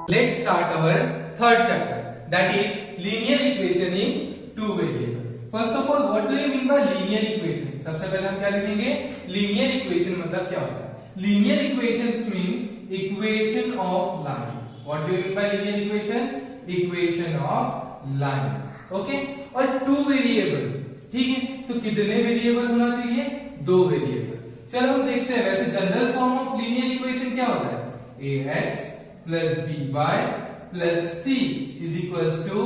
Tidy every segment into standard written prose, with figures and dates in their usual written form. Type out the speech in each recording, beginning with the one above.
Let's start our third chapter, that is linear equation in two variable. First of all, what do you mean by linear equation? सबसे पहले हम क्या लिखेंगे? Linear equation मतलब क्या होता है? Linear equations mean equation of line. What do you mean by linear equation? Equation of line. Okay? और two variable, ठीक है? तो कितने वेरिएबल होना चाहिए? दो वेरिएबल. चलो हम देखते हैं. वैसे general form of linear equation क्या होता है? ax plus by plus c is equals to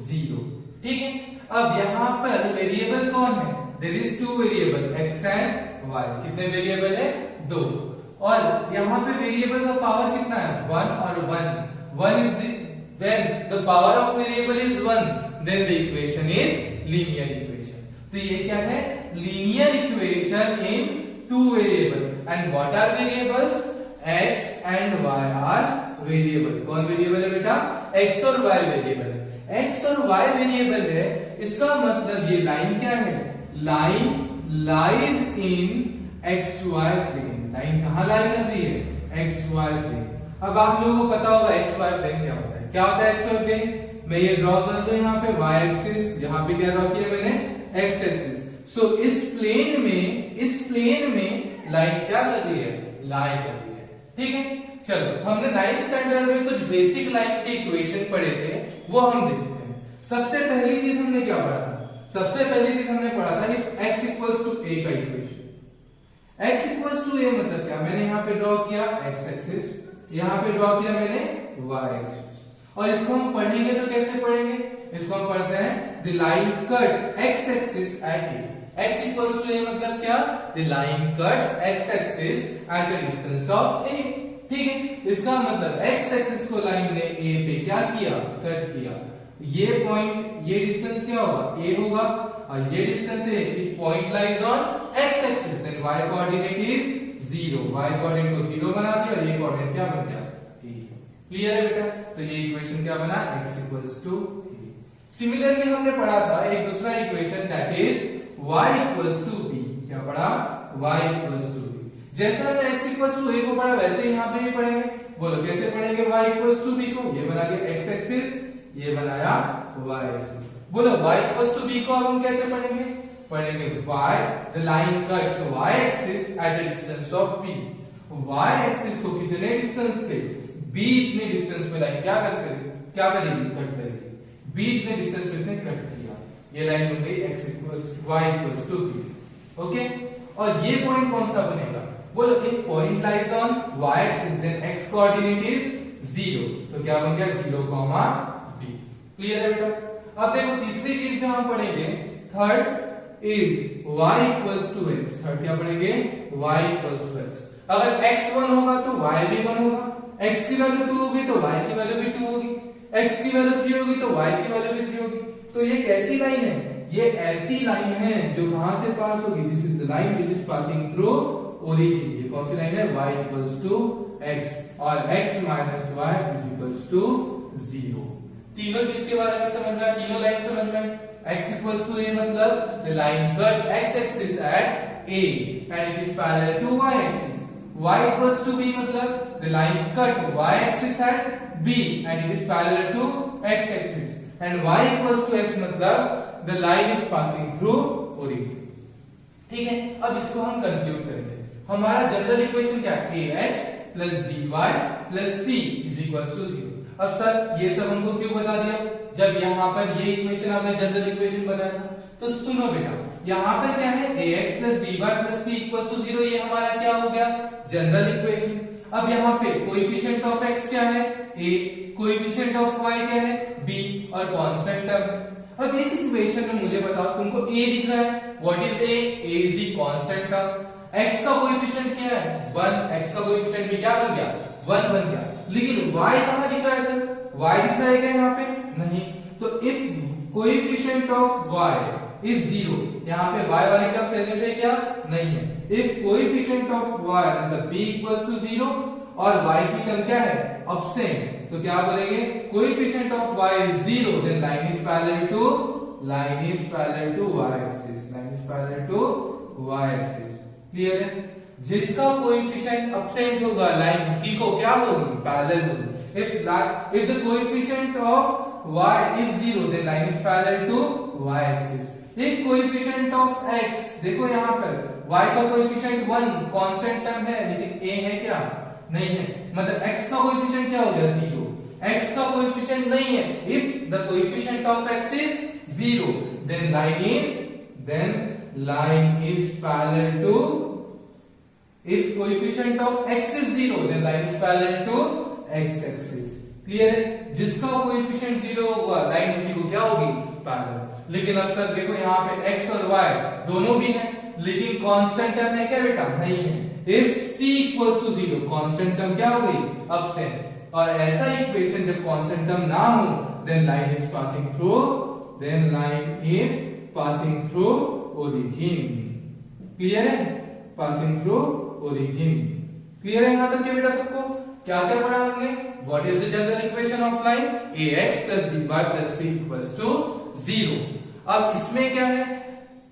0. ठीक है. अब यहाँ पर वेरिएबल कौन है? There is two variable x and y. कितने वेरिएबल है? दो. और यहाँ पे वेरिएबल का पावर कितना है? 1 और 1 is when the power of variable is 1, then the equation is linear equation. तो ये क्या है? Linear equation in two variable. And what are variables? X and y are variable. कौन वेरिएबल है बेटा? X और y वेरिएबल है. X और y वेरिएबल है, इसका मतलब ये लाइन क्या है? Line lies in xy plane. Line कहाँ लाई कर रही है? xy plane. अब आप लोगों को पता होगा xy plane क्या होता है. क्या होता है xy plane? मैं ये ड्रॉ कर दूं यहाँ पे y एक्सिस, यहाँ पे क्या ड्रॉ किया मैंने? x axis. सो इस प्लेन में लाइन क्या कर रही है? लाई कर रही है. ठीक है. चलो हमने 9th स्टैंडर्ड में कुछ बेसिक लाइन के इक्वेशन पढ़े थे, वो हम देखते हैं. सबसे पहली चीज हमने क्या पढ़ा था? सबसे पहली चीज हमने पढ़ा था if x equals to a का equation. x equals to a मतलब क्या? मैंने यहाँ पे ड्रॉ किया x एक्सिस, यहाँ पे ड्रॉ किया मैंने y एक्सिस. और इसको हम पढ़ेंगे तो कैसे पढ़ेंगे? इसको हम पढ़ते हैं the line cut x axis at a. x equals to a मतलब क्या? The line cuts x axis at a distance of a. ठीक है. इसका मतलब x एक्सिस को लाइन ने a पे क्या किया? कट किया. ये पॉइंट, ये डिस्टेंस क्या होगा? a होगा. और ये डिस्टेंस है, it point lies on x axis, then y coordinate is 0. y coordinate को 0 बना दिया और ये कोऑर्डिनेट क्या बन गया? क्लियर है बेटा? तो ये इक्वेशन क्या बना? x equals to a. Similarly हमने पढ़ा था एक दूसरा equation, that is y equals to b. क्या पढ़ा? y equals to b. जैसा हमने x इक्वल्स टू a को पढ़ा, वैसे यहाँ पे भी पढ़ेंगे. बोलो कैसे पढ़ेंगे y इक्वल्स टू b को? ये बना लिया x एक्सिस, ये बनाया y एक्सिस. बोलो y इक्वल्स टू b को अब हम कैसे पढ़ेंगे? पढ़ेंगे y the line cuts y axis at a distance of b. y axis को कितने डिस्टेंस पे? b इतने डिस्टेंस पे लाइन क्या करेगी? कट करेगी. b इतने डिस्टेंस पे इसने कट किया. ये लाइन बन गई x equals y equals to b. Okay. और ये पॉइंट कौन सा बनेगा? बोलो if point lies on y axis then x coordinate is 0. तो क्या बन गया? 0, b. क्लियर है बेटा? अब देखो तीसरी चीज जो हम पढ़ेंगे, third is y equals to x. Third क्या पढ़ेंगे? y equals to x. अगर x 1 होगा तो y भी 1 होगा. x की वैल्यू 2 होगी तो y की वैल्यू भी 2 होगी. x की वैल्यू 3 होगी तो y की वैल्यू भी 3 होगी. तो ये कैसी लाइन है? ये ऐसी लाइन है जो कहां से पास होगी? This is the line which is passing through origin. ये कौन सी लाइन है? y इक्वल्स टू x और x minus y is equals to 0. तीनों चीज के बारे में समझ में, तीनों लाइन समझ में. x इक्वल्स टू a मतलब the line cut x axis at a and it is parallel to y axis. y equals to b मतलब the line cut y axis at b and it is parallel to x axis, and y equals to x मतलब the line is passing through origin. ठीक है. अब इसको हम conclude करेंगे. हमारा general equation क्या है? ax plus by plus c is equals to 0. अब सर ये सब हमको क्यों बता दिया जब यहाँ पर ये इक्वेशन आपने जनरल इक्वेशन बताया? तो सुनो बेटा, यहाँ पर क्या है? ax plus by plus c equals to 0. ये हमारा क्या हो गया? General equation. अब यहाँ पे कोएफिशिएंट ऑफ x क्या है? a. कोएफिशिएंट ऑफ y क्या है? b. और कांस्टेंट टर्म. अब इस इक्वेशन में मुझे बताओ, तुमको a दिख रहा है. What is a? a is the constant term. x का कोएफिशिएंट क्या है? 1. x का कोएफिशिएंट भी क्या बन गया? 1 बन गया. लेकिन y कहाँ दिख रहा है सर? y दिख रहा है क्या यहाँ पे? नहीं. तो if coefficient of y is 0, यहाँ पे y वाली टर्म प्रेजेंट है क्या? नहीं है. इफ कोएफिशिएंट ऑफ y मतलब b इक्वल्स टू 0 और y की टर्म क्या है? एब्सेंट. तो क्या बोलेंगे? Coefficient of y is 0, then line is parallel to y axis. Line is parallel to y axis. Clear है? जिसका कोएफिशिएंट एब्सेंट होगा लाइन उसी को क्या होगी? पैरेलल होगी. if the coefficient of y is 0 then line is parallel to y axis. if coefficient of x, देखो यहाँ पर y का कोएफिशिएंट 1 कांस्टेंट टर्म है लेकिन a है क्या, नहीं है, मतलब x का कोएफिशिएंट क्या हो गया 0, x का कोएफिशिएंट नहीं है. if the coefficient of x is 0 then line is parallel to, if coefficient of x is 0 then line is parallel to x axis. Clear है, जिसका कोएफिशिएंट 0 होगा लाइन उसी को क्या होगी, पैरेलल. लेकिन अब सर देखो यहाँ पे x और y दोनों भी हैं लेकिन कांस्टेंट टर्म है क्या बेटा, नहीं है. if c equals to 0 constant term क्या हो गई, एब्सेंट. और ऐसा इक्वेशन जब कांस्टेंट टर्म ना हो then line is passing through origin. Clear है, पासिंग थ्रू origin. क्लियर है यहां तक के बेटा सबको. क्या क्या पढ़ा हमने, what is the general equation of line, ax plus by plus c equals to 0. अब इसमें क्या है,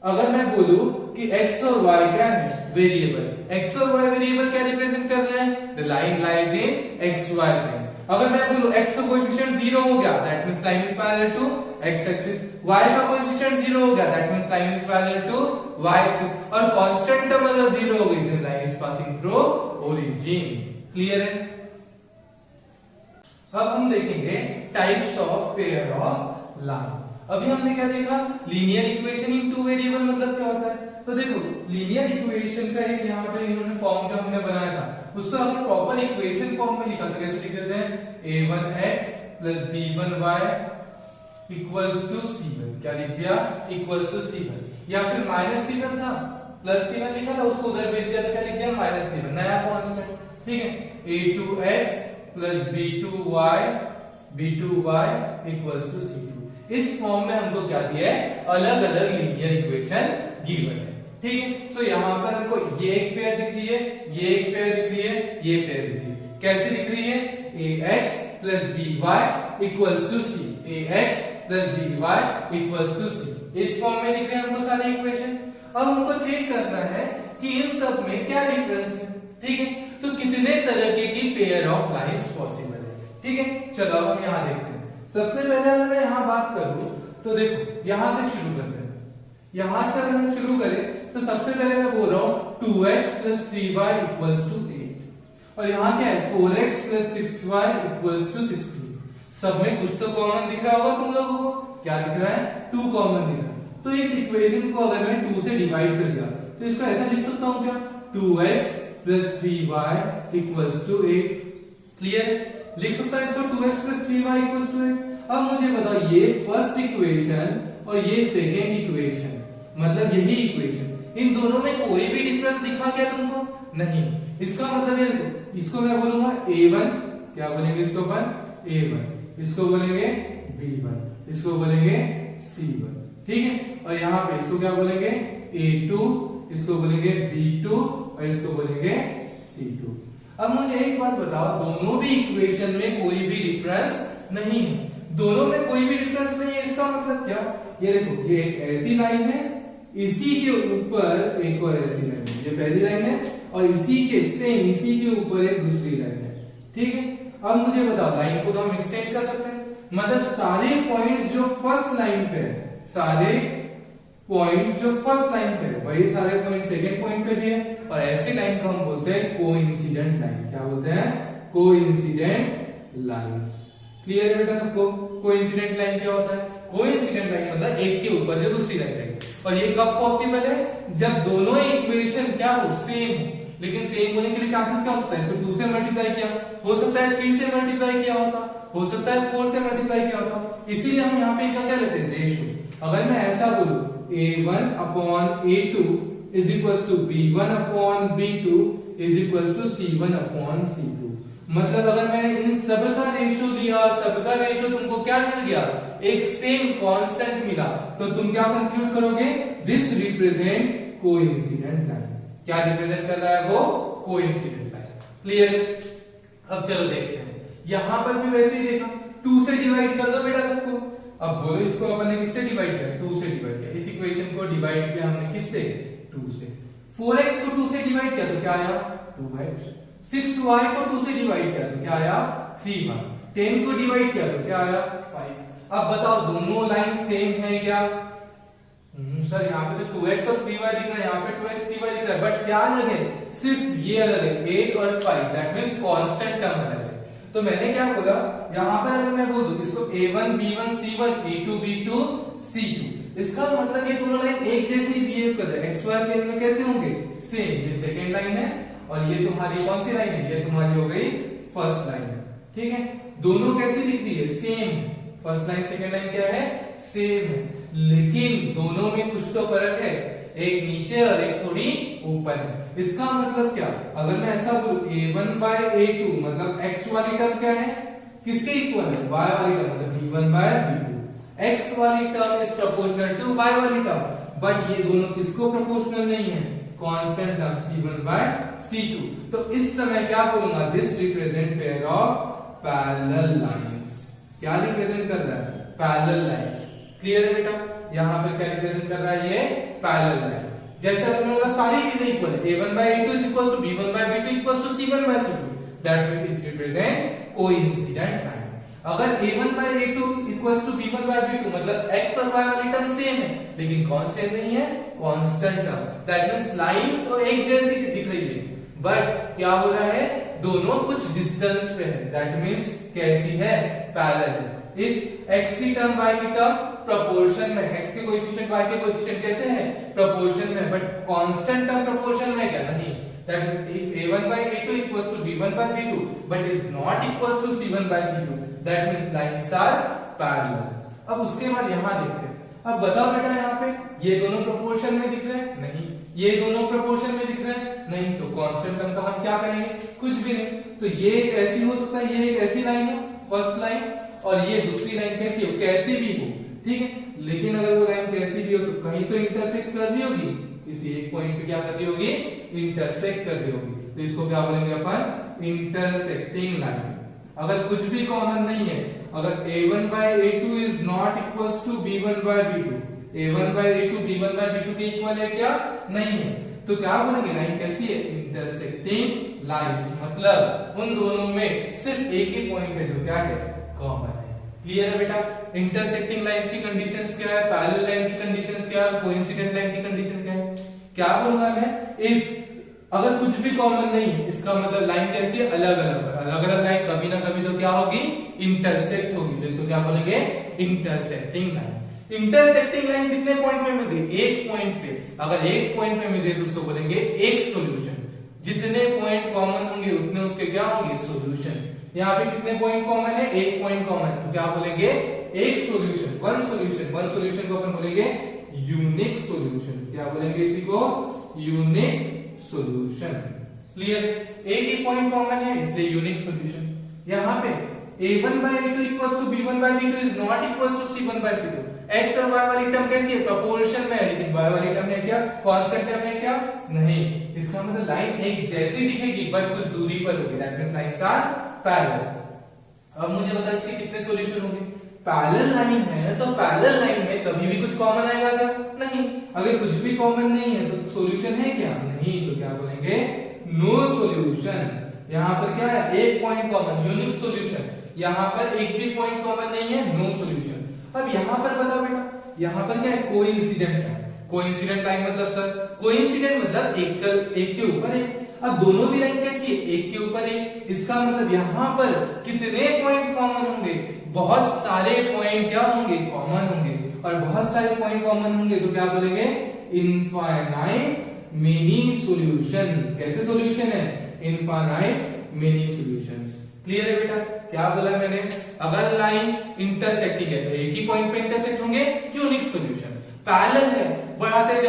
अगर मैं बोलूं कि x और y क्या है, वेरिएबल, x और y वेरिएबल क्या रिप्रेजेंट कर रहे हैं, the line lies in xy plane. अगर मैं बोलूं x का कोएफिशिएंट 0 हो गया that means line is parallel to x axis, y का कोएफिशिएंट 0 हो गया that means line is parallel to y axis, और कांस्टेंट टर्म अगर 0 हो गई then line is passing through origin. Clear है. अब हम देखेंगे types of pair of line. अभी हमने क्या देखा, linear equation in two variable मतलब क्या होता है. तो देखो लीनियर इक्वेशन का एक यहाँ पे इन्होंने फॉर्म जो हमने बनाया था उसको अगर प्रॉपर इक्वेशन फॉर्म में लिखा तो कैसे लिख देते हैं, a1x plus b1y equals to c1. क्या लिख दिया, इक्वल्स टू c1. या फिर माइनस c1 था प्लस c1 लिखा था, उसको उधर भेज दिया तो क्या लिख दिया, माइनस c1, नया कांस्टेंट. ठीक है, a2x plus b2y equals to c2. इस फॉर्म में हमको क्या दिया है, अलग अलग लीनियर इक्वेशन गिवन है. ठीक है, सो यहाँ पर हमको ये एक पेयर दिख रही है, ये एक पेयर दिख रही है, ये पेयर दिख रही है. कैसे दिख रही है, ax plus by equals to c, ax plus by equals to c. इस फॉर्म में दिख रहे हैं हमको सारे इक्वेशन. अब हमको चेक करना है कि इन सब में क्या डिफरेंस है. ठीक है, तो कितने तरह की पेयर ऑफ लाइंस पॉसिबल है. ठीक है, चलो अब हम यहाँ देखते हैं. सबसे पहले अगर मैं यहाँ बात करूं तो देखो यहां से शुरू करते हैं. यहां से अगर हम शुरू करें तो सबसे पहले मैं बोल रहा हूं 2x plus 3y equals to 8. और यहाँ क्या है, 4x plus 6y equals to 16. सब में कुछ तो कॉमन दिख रहा होगा तुम लोगों को. क्या दिख रहा है, 2 कॉमन दिख रहा है. तो इस इक्वेशन को अगर मैं 2 से डिवाइड कर दिया तो इसको ऐसा लिख सकता हूं क्या, 2x plus 3y equals to 8. Clear, लिख सकता है इसको 2x plus 3y equals to 8. अब मुझे बताओ ये फर्स्ट इक्वेशन और ये सेकेंड इक्वेशन, मतलब यही इक्वेशन, इन दोनों में कोई भी डिफरेंस दिखा क्या तुमको, नहीं. इसका मतलब ये देखो, इसको मैं बोलूंगा a1, क्या बोलेंगे इसको अपन, a1, इसको बोलेंगे b1, इसको बोलेंगे c1. ठीक है, और यहाँ पे इसको क्या बोलेंगे, a2, इसको बोलेंगे b2 और इसको बोलेंगे c2. अब मुझे एक बात बताओ, दोनों भी इक्वेशन में कोई भी डिफरेंस नहीं है. दोनों में कोई भी डिफरेंस नहीं है, इसका मतलब क्या, ये देखो ये एक ऐसी लाइन है, इसी के ऊपर एक और ऐसी लाइन है, ये पहली लाइन है, और इसी के सेम इसी के ऊपर एक दूसरी लाइन है. ठीक है, अब मुझे बताओ लाइन को तो हम एक्सटेंड कर सकते हैं, मतलब सारे पॉइंट्स जो फर्स्ट लाइन पे है, सारे पॉइंट्स जो फर्स्ट लाइन पे है वही सारे पॉइंट सेकंड पॉइंट पे भी है. और ऐसी लाइन को हम बोलते हैं कोइंसिडेंट लाइन. क्या बोलते हैं, कोइंसिडेंट लाइंस. क्लियर है बेटा सबको, कोइंसिडेंट लाइन क्या होता है, कोइंसिडेंट लाइन मतलब एक के ऊपर जो दूसरी लाइन है. और ये कब पॉसिबल है, जब दोनों इक्वेशन क्या हो, सेम हो. लेकिन सेम होने के लिए चांसेस क्या हो सकता है, इसको 2 से मल्टीप्लाई किया, हो सकता है 3 से मल्टीप्लाई किया होता, हो सकता है 4 से मल्टीप्लाई किया होता. इसीलिए हम यहाँ पे क्या लेते हैं, रेशियो. अगर मैं ऐसा बोलूं a1 upon a2 is equals to b1 upon b2 is equals to c1 upon c2, मतलब अगर मैंने इन सब का रेशियो दिया, सबका रेशियो तुमको क्या मिल गया, एक सेम कांस्टेंट मिला, तो तुम क्या कंक्लूड करोगे, दिस रिप्रेजेंट कोइंसिडेंट लाइन. क्या रिप्रेजेंट कर रहा है वो, कोइंसिडेंट लाइन. क्लियर. अब चलो देखते हैं, यहां पर भी वैसे ही देखा, 2 से डिवाइड कर दो बेटा सबको. अब बोलो इसको अपन ने किससे डिवाइड किया, 2 से डिवाइड किया. इस इक्वेशन को डिवाइड किया हमने किससे, 2 से. 4x को 2 से डिवाइड किया तो क्या आया, 2x. 6y को 2 से डिवाइड किया तो क्या आया 3y, 10 को डिवाइड किया तो क्या आया 5। अब बताओ दोनों लाइन सेम है क्या? सर यहाँ पे तो 2x और 3y दिख रहा है, यहाँ पे 2x 3y दिख रहा है, बट क्या अलग है? सिर्फ ये अलग है 8 और 5, दैट मींस कांस्टेंट टर्म अलग है। तो मैंने क्या बोला, यहाँ पर अगर मैं बोल दूं इसको a1 b1 c1 a2 b2 c2, इसका मतलब ये दोनों लाइन एक जैसी बिहेव कर रहे हैं, xy प्लेन में कैसे होंगे सेम। ये सेकंड लाइन है और ये तुम्हारी कौन सी लाइन है? ये तुम्हारी हो गई फर्स्ट लाइन है, ठीक है। दोनों कैसी दिख रही है? Same. First line second line क्या है? सेम है, लेकिन दोनों में कुछ तो फर्क है, एक नीचे और एक थोड़ी ऊपर है। इसका मतलब क्या? अगर मैं ऐसा बोलूं a1 by a2 मतलब x वाली टर्म क्या है? किसके इक्वल है? y वाली टर्म, मतलब b1 by b2। x वाली term is proportional to y वाली टर्म, बट ये दोनों किसको प्रोपोर्शनल नहीं है? Constant term c1 by c2। तो इस समय क्या बोलूंगा? This represent pair of parallel lines. क्या रिप्रेजेंट कर रहा है? Parallel lines. क्लियर है बेटा? यहाँ पर क्या रिप्रेजेंट कर रहा है? ये पैरेलल लाइन। जैसे अगर मैंने बोला सारी चीजें इक्वल है, a1 by a2 is equals to b1 by b2 equals to c1 by c2, that means it represent coincident line। अगर a1 by a2 equals to b1 by b2 मतलब x और y वाली term same है, लेकिन कौन same नहीं है? Constant term, that means line तो एक जैसी दिख रही है, बट क्या हो रहा है? दोनों कुछ डिस्टेंस पे है, दैट मींस कैसी है? पैरेलल। इफ x की टर्म y की टर्म प्रोपोर्शन में, x के कोएफिशिएंट y के कोएफिशिएंट कैसे है? प्रोपोर्शन में, बट कांस्टेंट टर्म प्रोपोर्शन में क्या? नहीं। That means if a1 by a2 equals to b1 by b2 but is not equals to c1 by c2, that means lines are parallel। अब उसके बाद यहां देखते हैं। अब बताओ बेटा, यहाँ पे ये दोनों प्रोपोर्शन में दिख रहे हैं? नहीं। ये दोनों प्रोपोर्शन में दिख रहे हैं? नहीं। तो कांस्टेंट टर्म का हम क्या करेंगे? कुछ भी नहीं। तो ये एक ऐसी हो सकता है, ये एक ऐसी लाइन है फर्स्ट लाइन, और ये दूसरी लाइन कैसी हो? कैसी भी हो, ठीक है। लेकिन अगर वो लाइन कैसी भी हो तो कहीं तो इंटरसेक्ट कर रही होगी, इसी एक पॉइंट पे क्या कर रही होगी? इंटरसेक्ट कर रही होगी। तो इसको क्या बोलेंगे अपन? Intersecting line. अगर कुछ भी कॉमन नहीं है, अगर a1 by a2 is not equals to b1 by b2, a1 by a2 b1 by b2 के इक्वल है क्या? नहीं है। तो क्या बोलेंगे? लाइन कैसी है? इंटरसेक्टिंग लाइंस, मतलब उन दोनों में सिर्फ एक ही पॉइंट है जो क्या है? कॉमन है। क्लियर है बेटा? इंटरसेक्टिंग लाइंस की कंडीशंस क्या है? पैरेलल लाइन की कंडीशंस क्या है? कोइंसिडेंट लाइन की कंडीशन क्या है? क्या बोलूंगा मैं? इफ अगर कुछ भी कॉमन नहीं है, इसका मतलब लाइन कैसी है? अलग अलग लाइन कभी ना कभी तो क्या होगी? इंटरसेक्ट होगी। तो इसको क्या बोलेंगे? Intersecting line. इंटरसेक्टिंग लाइन कितने पॉइंट पे मिल रही है? एक पॉइंट पे। अगर एक पॉइंट पे मिल रही है तो उसको बोलेंगे एक सॉल्यूशन। जितने पॉइंट कॉमन होंगे उतने उसके क्या होंगे? सॉल्यूशन। यहाँ पे कितने पॉइंट कॉमन है? एक पॉइंट कॉमन, तो क्या बोलेंगे? एक solution, one solution. One solution को अपन बोलेंगे यूनिक सॉल्यूशन। क्या बोलेंगे इसी को? Unique solution. क्लियर? एक ही पॉइंट कॉमन है इसलिए यूनिक सॉल्यूशन। यहाँ पे a1 by a2 equals to b1 by b2 is not equals to c1 by c2। x और y वाली टर्म कैसी है? प्रोपोर्शन में है, लेकिन y वाली टर्म है क्या? कांस्टेंट टर्म है क्या? नहीं। इसका मतलब लाइन एक जैसी दिखेगी बट कुछ दूरी पर होगी, that means lines are parallel. अब मुझे बता इसके कितने सॉल्यूशन होंगे? पैरेलल लाइन है तो पैरेलल लाइन में कभी भी कुछ कॉमन आएगा क्या? नहीं। अगर कुछ भी कॉमन नहीं है तो सॉल्यूशन है क्या? नहीं। तो क्या बोलेंगे? No solution. यहाँ पर क्या है? एक पॉइंट कॉमन, यूनिक सॉल्यूशन। यहाँ पर एक भी पॉइंट कॉमन नहीं है, नो सॉल्यूशन। अब यहाँ पर बताओ बेटा, यहाँ पर क्या है? Coincident line. कोइंसिडेंट लाइन मतलब सर, कोइंसिडेंट मतलब एक के ऊपर एक। अब दोनों भी लाइन कैसी है? एक के ऊपर एक। इसका मतलब यहाँ पर कितने पॉइंट कॉमन होंगे? बहुत सारे पॉइंट क्या होंगे? कॉमन होंगे। और बहुत सारे पॉइंट कॉमन होंगे तो क्या बोलेंगे? Infinite many solution. कैसे सॉल्यूशन है? Infinite many solutions. क्लियर है बेटा? क्या बोला मैंने? अगर लाइन इंटरसेक्टिंग है तो एक ही पॉइंट पे इंटरसेक्ट होंगे, यूनिक सॉल्यूशन। पैरेलल है, बढ़ाते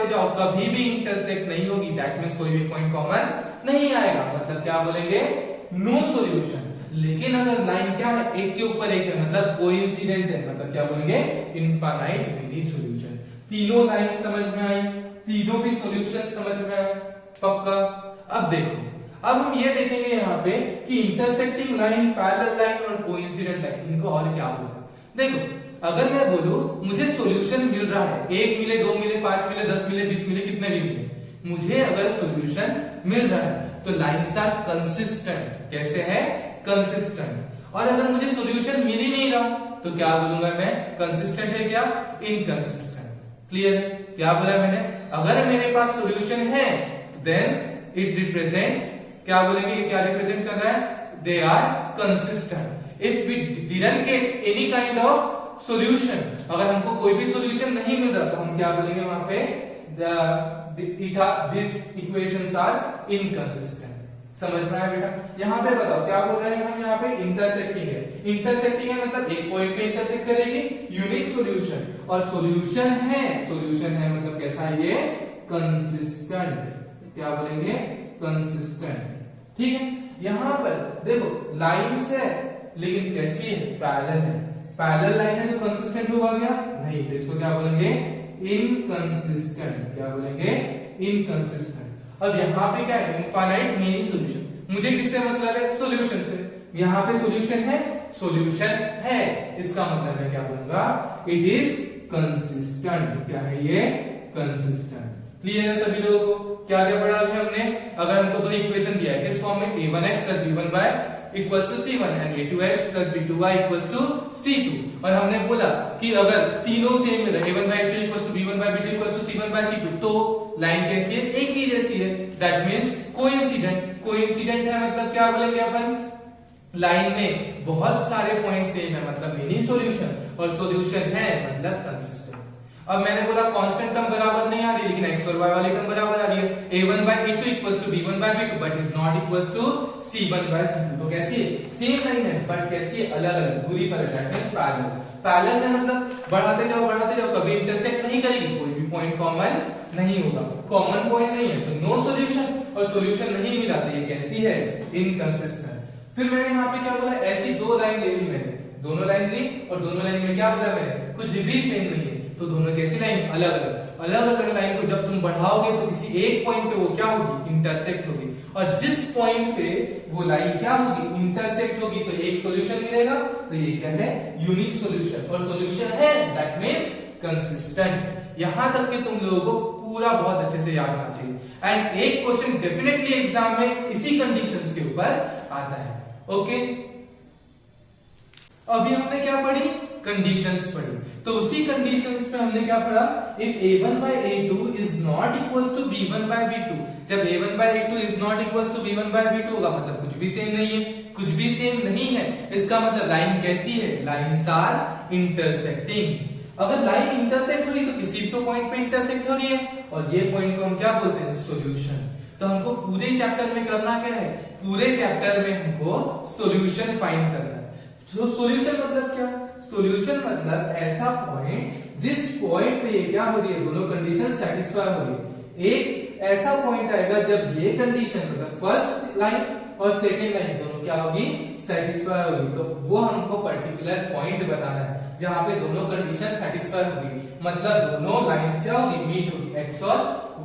जाओ, कभी भी इंटरसेक्ट नहीं होगी, दैट मींस कोई भी पॉइंट कॉमन नहीं आएगा, मतलब क्या बोलेंगे? No solution. लेकिन अगर लाइन क्या है? एक के ऊपर एक है, मतलब कोइंसिडेंट है, मतलब क्या बोलेंगे? Infinite many solution. तीनों लाइन समझ में आई? तीनों भी सॉल्यूशन समझ में आए? पक्का? अब देखो, अब हम ये देखेंगे यहाँ पे कि इंटरसेक्टिंग लाइन, पैरेलल लाइन और कोइंसिडेंट लाइन, इनको और क्या बोलते हैं। देखो, अगर मैं बोलूं मुझे सॉल्यूशन मिल रहा है, 1 मिले, 2 मिले, 5 मिले, 10 मिले, 20 मिले, कितने भी मिले, मुझे अगर सॉल्यूशन मिल रहा है तो लाइंस आर कंसिस्टेंट। कैसे है? कंसिस्टेंट। और अगर मुझे सॉल्यूशन मिल ही नहीं रहा तो क्या बोलूंगा मैं? कंसिस्टेंट है क्या? इनकंसिस्टेंट। क्लियर है? क्या बोला मैंने? अगर मेरे पास सॉल्यूशन है देन इट रिप्रेजेंट, क्या बोलेंगे? ये क्या रिप्रेजेंट कर रहा है? They are consistent. If we didn't get any kind of solution, अगर हमको कोई भी सॉल्यूशन नहीं मिल रहा तो हम क्या बोलेंगे वहां पे? This equations are inconsistent. समझ में आया बेटा? यहाँ पे बताओ क्या बोल रहे हैं हम? यहाँ पे इंटरसेक्टिंग है। इंटरसेक्टिंग है मतलब एक पॉइंट पे इंटरसेक्ट करेगी, यूनिक सॉल्यूशन। और सॉल्यूशन है, सॉल्यूशन है मतलब कैसा है ये? कंसिस्टेंट। क्या बोलेंगे? कंसिस्टेंट। ठीक है? यहाँ पर देखो लाइन्स है लेकिन कैसी है? पैरेलल है। पैरेलल लाइन है तो कंसिस्टेंट होगा क्या? नहीं, तो इसको क्या बोलेंगे? इनकंसिस्टेंट। क्या बोलेंगे? इनकंसिस्टेंट। अब यहाँ पे क्या है? Infinite many solution. मुझे किससे मतलब है? सॉल्यूशन से। यहाँ पे सॉल्यूशन है, सॉल्यूशन है, इसका मतलब है क्या बोलूंगा? It is consistent. क्या है ये? कंसिस्टेंट। क्लियर है सभी लोगों को? क्या क्या पढ़ा अभी हमने? अगर हमको दो इक्वेशन दिया है किस फॉर्म में? a1x plus b1y equals to c1 and a2x plus b2y equals to c2। और हमने बोला कि अगर तीनों सेम मिले a1 by a2 equals to b1 by b2 equals to c1 by c2 तो लाइन कैसी है? एक ही जैसी है। That means coincident. कोइंसिडेंट है मतलब क्या बोलेंगे अपन? लाइन में बहुत सारे पॉइंट सेम है मतलब मिनी सॉल्यूशन, और सॉल्यूशन है मतलब कंसिस्टेंट। अब मैंने बोला कांस्टेंट टर्म बराबर नहीं आ रही लेकिन x और y वाली टर्म बराबर आ रही है। a1 by a2 equals to b1 by b2 but is not equals to c1 by c2। तो कैसी है? सेम लाइन है बट कैसी है? अलग अलग दूरी पर है। That parallel. पैरेलल है मतलब बढ़ाते जाओ कभी इंटरसेक्ट नहीं करेगी, कोई भी पॉइंट कॉमन नहीं होगा। कॉमन पॉइंट नहीं है तो नो सॉल्यूशन, और सॉल्यूशन नहीं मिला तो ये कैसी है? इनकंसिस्टेंट। फिर मैंने यहाँ पे क्या बोला? ऐसी दो लाइन ले ली मैंने, दोनों लाइन ली और दोनों लाइन में क्या बोला मैंने? कुछ भी सेम नहीं है तो दोनों कैसी लाइन? अलग अलग। अलग अलग लाइन को जब तुम बढ़ाओगे तो किसी एक पॉइंट पे वो क्या होगी? इंटरसेक्ट होगी। और जिस पॉइंट पे वो लाइन क्या होगी? इंटरसेक्ट होगी तो एक सॉल्यूशन मिलेगा। तो ये क्या है? Unique solution. और सॉल्यूशन है दैट मींस कंसिस्टेंट। यहां तक कि तुम लोगों को पूरा बहुत अच्छे से याद होना चाहिए। एंड एक क्वेश्चन डेफिनेटली एग्जाम में इसी कंडीशंस के ऊपर आता है। ओके, अभी हमने क्या पढ़ी? कंडीशंस पढ़ी। तो उसी कंडीशंस में हमने क्या पढ़ा? If a1 by a2 is not equals to b1 by b2, जब a1 by a2 is not equals to b1 by b2 होगा मतलब कुछ भी सेम नहीं है। कुछ भी सेम नहीं है इसका मतलब लाइन कैसी है? Lines are intersecting. अगर लाइन इंटरसेक्ट हो रही है तो किसी तो पॉइंट पे इंटरसेक्ट हो रही है और ये पॉइंट को हम क्या बोलते हैं? सॉल्यूशन। तो हमको पूरे चैप्टर में करना क्या है? पूरे चैप्टर में हमको सॉल्यूशन फाइंड करना है। सॉल्यूशन मतलब क्या? सॉल्यूशन मतलब ऐसा पॉइंट जिस पॉइंट पे ये क्या हो रही है? दोनों कंडीशन सेटिस्फाई हो रही है। एक ऐसा पॉइंट आएगा जब ये कंडीशन मतलब फर्स्ट लाइन और सेकंड लाइन दोनों क्या होगी? सेटिस्फाई होगी। तो वो हमको पर्टिकुलर पॉइंट बताना है जहां पे दोनों कंडीशन सेटिस्फाई होगी, मतलब दोनों लाइंस क्या होगी? मीट होगी। x और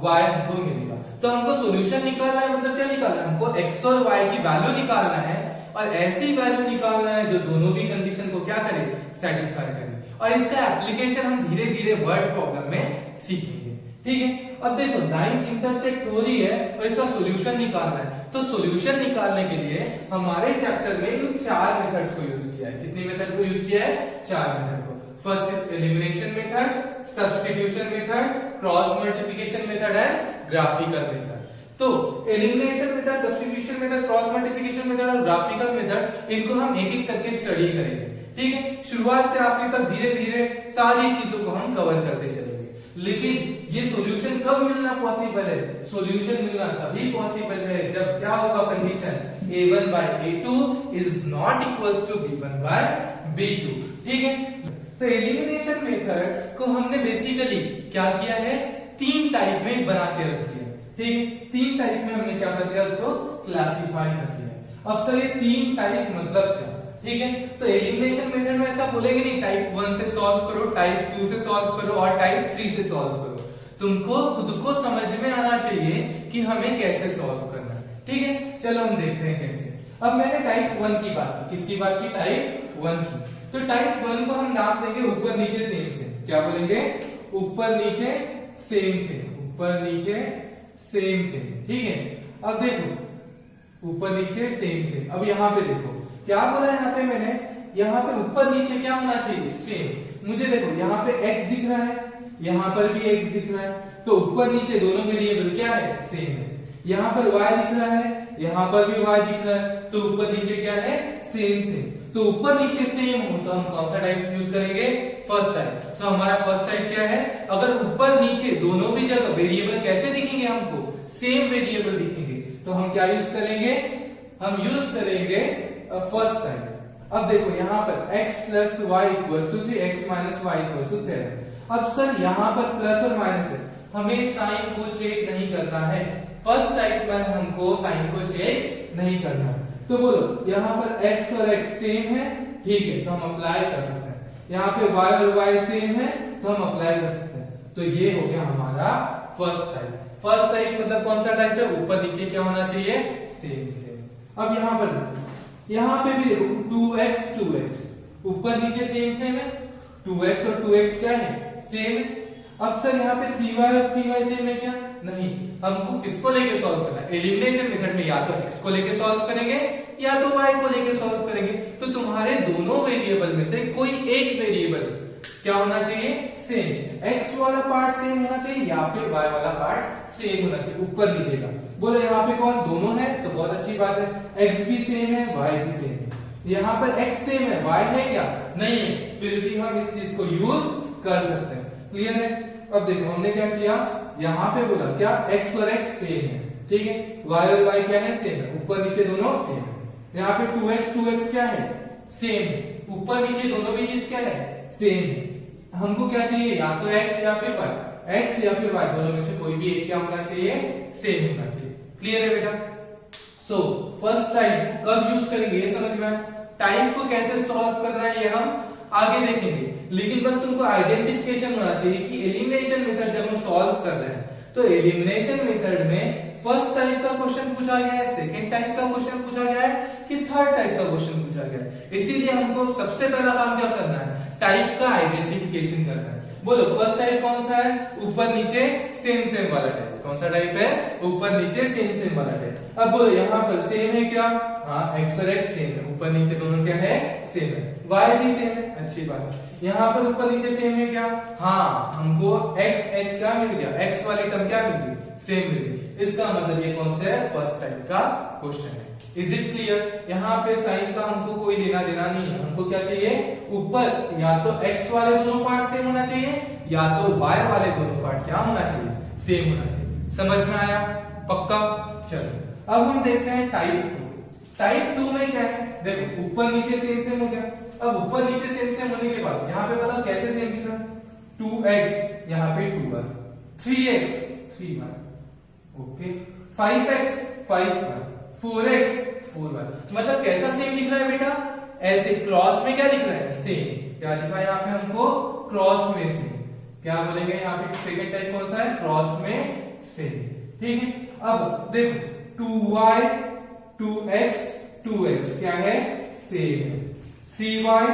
y हमको मिलेगा। तो हमको सॉल्यूशन निकालना है मतलब क्या निकालना है? हमको x और y की वैल्यू निकालना है और ऐसी वैल्यू निकालना है जो दोनों भी कंडीशन को क्या करे? सेटिस्फाई करे। और इसका एप्लीकेशन हम धीरे धीरे वर्ड प्रॉब्लम में सीखेंगे। ठीक है? अब देखो लाइंस इंटरसेक्ट हो रही है और इसका सॉल्यूशन निकालना है। तो सॉल्यूशन निकालने के लिए हमारे चैप्टर में चार मेथड्स को यूज किया है। कितनी मेथड को यूज किया है? चार मेथड को। First is elimination method, substitution method, cross multiplication method and graphical method. तो elimination method, substitution method, cross multiplication method और ग्राफिकल मेथड, इनको हम एक एक करके स्टडी करेंगे। ठीक है? शुरुआत से आखिर तक धीरे धीरे सारी चीजों को हम कवर करते चलेंगे। लेकिन ये सॉल्यूशन कब मिलना पॉसिबल है? सॉल्यूशन मिलना तभी पॉसिबल है जब क्या होगा? Condition a1 by a2 is not equals to b1 by b2। ठीक है? तो एलिमिनेशन मेथड को हमने बेसिकली क्या किया है? तीन टाइप में बना के रख दिया। ठीक? तीन टाइप में हमने क्या कर दिया? उसको क्लासिफाई कर दिया। अब सर ये तीन टाइप मतलब क्या? ठीक है? तो एलिमिनेशन मेथड में ऐसा बोलेंगे नहीं टाइप 1 से सॉल्व करो, टाइप 2 से सॉल्व करो और टाइप 3 से सॉल्व करो। तुमको खुद को समझ में आना चाहिए कि हमें कैसे सॉल्व करना है। ठीक है? चलो हम देखते हैं कैसे। अब मैंने टाइप 1 की बात की। किसकी बात की? टाइप 1 की। तो टाइप 1 को हम नाम देंगे ऊपर नीचे सेम से। क्या बोलेंगे? ऊपर नीचे सेम से। ऊपर नीचे सेम से। ठीक है? अब देखो ऊपर नीचे सेम सेम। अब यहाँ पे देखो क्या बोला है यहाँ पे मैंने, यहाँ पे ऊपर नीचे क्या होना चाहिए, सेम। मुझे देखो यहाँ पे x दिख रहा है, यहाँ पर भी x दिख रहा है, तो ऊपर नीचे दोनों वेरिएबल क्या है, सेम है। यहाँ पर y दिख रहा है, यहाँ पर भी y दिख रहा है, तो ऊपर नीचे क्या है, सेम सेम। तो ऊपर नीचे सेम हो तो हम कौन सा टाइप यूज करेंगे, फर्स्ट टाइप। सो हमारा फर्स्ट टाइप क्या है, अगर ऊपर नीचे दोनों भी जगह वेरिएबल कैसे दिखेंगे, हमको सेम वेरिएबल दिखेंगे, तो हम क्या यूज करेंगे, हम यूज करेंगे फर्स्ट टाइप। अब देखो यहाँ पर x plus y equal to 3, x minus y equal to 7। अब सर यहाँ पर प्लस और माइनस है, हमें साइन को चेक नहीं करना है, फर्स्ट टाइप में हमको साइन को चेक नहीं करना है। तो बोलो यहाँ पर x और x सेम है, ठीक है, तो हम अप्लाई कर सकते हैं। यहाँ पे y और y सेम है, तो हम अप्लाई कर सकते हैं। तो ये हो गया हमारा फर्स्ट टाइप। फर्स्ट टाइप मतलब कौन सा टाइप है, ऊपर नीचे क्या होना चाहिए, सेम सेम। अब यहाँ पर यहाँ पे भी देखो 2x 2x ऊपर नीचे सेम सेम है, 2x और 2x क्या है, सेम है। अब सर यहाँ पे 3y और 3y सेम है क्या, नहीं। हमको किसको लेके सॉल्व करना है, एलिमिनेशन मेथड में या तो x को लेके सॉल्व करेंगे या तो y को लेके सॉल्व करेंगे। तो तुम्हारे दोनों वेरिएबल में से कोई एक वेरिएबल क्या होना चाहिए, सेम। x वाला पार्ट सेम होना चाहिए या फिर y वाला पार्ट सेम होना चाहिए, ऊपर नीचे का। बोलो यहाँ पे कौन, दोनों है, तो बहुत अच्छी बात है, x भी सेम है, y भी सेम है। यहाँ पर x सेम है, y है क्या, नहीं है, फिर भी हम इस चीज को यूज कर सकते हैं। क्लियर है। अब देखो हमने क्या किया, यहाँ पे बोला क्या, x और x सेम है, ठीक है, y और y क्या है, सेम है, ऊपर नीचे दोनों सेम है। यहाँ पे 2x क्या है, सेम है, ऊपर नीचे दोनों भी चीज क्या है, सेम है। हमको क्या चाहिए, या तो x या फिर y, x या फिर y दोनों में से कोई भी एक क्या होना चाहिए, सेम होना चाहिए। क्लियर है बेटा। सो फर्स्ट टाइम कब यूज करेंगे ये समझ में आया। टाइम को कैसे सॉल्व करना है ये हम आगे देखेंगे, लेकिन बस तुमको आइडेंटिफिकेशन होना चाहिए कि एलिमिनेशन मेथड जब हम सॉल्व कर रहे हैं तो एलिमिनेशन मेथड में फर्स्ट टाइप का क्वेश्चन पूछा गया है, सेकंड टाइप का क्वेश्चन पूछा गया है कि थर्ड टाइप का क्वेश्चन पूछा गया है। इसीलिए हमको सबसे पहला काम क्या करना है, टाइप का आइडेंटिफिकेशन करना है। बोलो फर्स्ट टाइप कौन सा है, ऊपर नीचे सेम सेम वाला टाइप। कौन सा टाइप है, ऊपर नीचे सेम सेम वाला टाइप। अब बोलो यहाँ पर सेम है क्या, हाँ x और x सेम है, ऊपर नीचे दोनों क्या है, सेम है, y भी सेम है, अच्छी बात है। यहाँ पर ऊपर नीचे सेम है क्या, हाँ हमको x x क्या मिल गया, x वाली टर्म क्या मिल गई, सेम मिल गई। इसका मतलब ये कौन सा है, फर्स्ट टाइप का क्वेश्चन है। Is it clear. यहाँ पे साइन का हमको कोई लेना देना नहीं है, हमको क्या चाहिए, ऊपर या तो x वाले दोनों पार्ट सेम होना चाहिए या तो y वाले दोनों पार्ट क्या होना चाहिए, सेम होना चाहिए। समझ में आया, पक्का। चलो अब हम देखते हैं टाइप 2। टाइप 2 में क्या है, देखो ऊपर नीचे सेम सेम हो गया। अब ऊपर नीचे सेम सेम होने के बाद यहाँ पे बताओ कैसे सेम दिख रहा है, 2x यहाँ पे 2y, 3x 3y, okay, 5x 5y, 4x 4y। मतलब कैसा सेम दिख रहा है बेटा, ऐसे क्रॉस में क्या दिख रहा है, सेम। क्या लिखा है यहाँ पे हमको, क्रॉस में सेम। क्या बोलेंगे यहाँ पे सेकंड टाइप कौन सा है, क्रॉस में सेम, ठीक है। अब देखो 2y 2x 2x क्या है, सेम है, 3y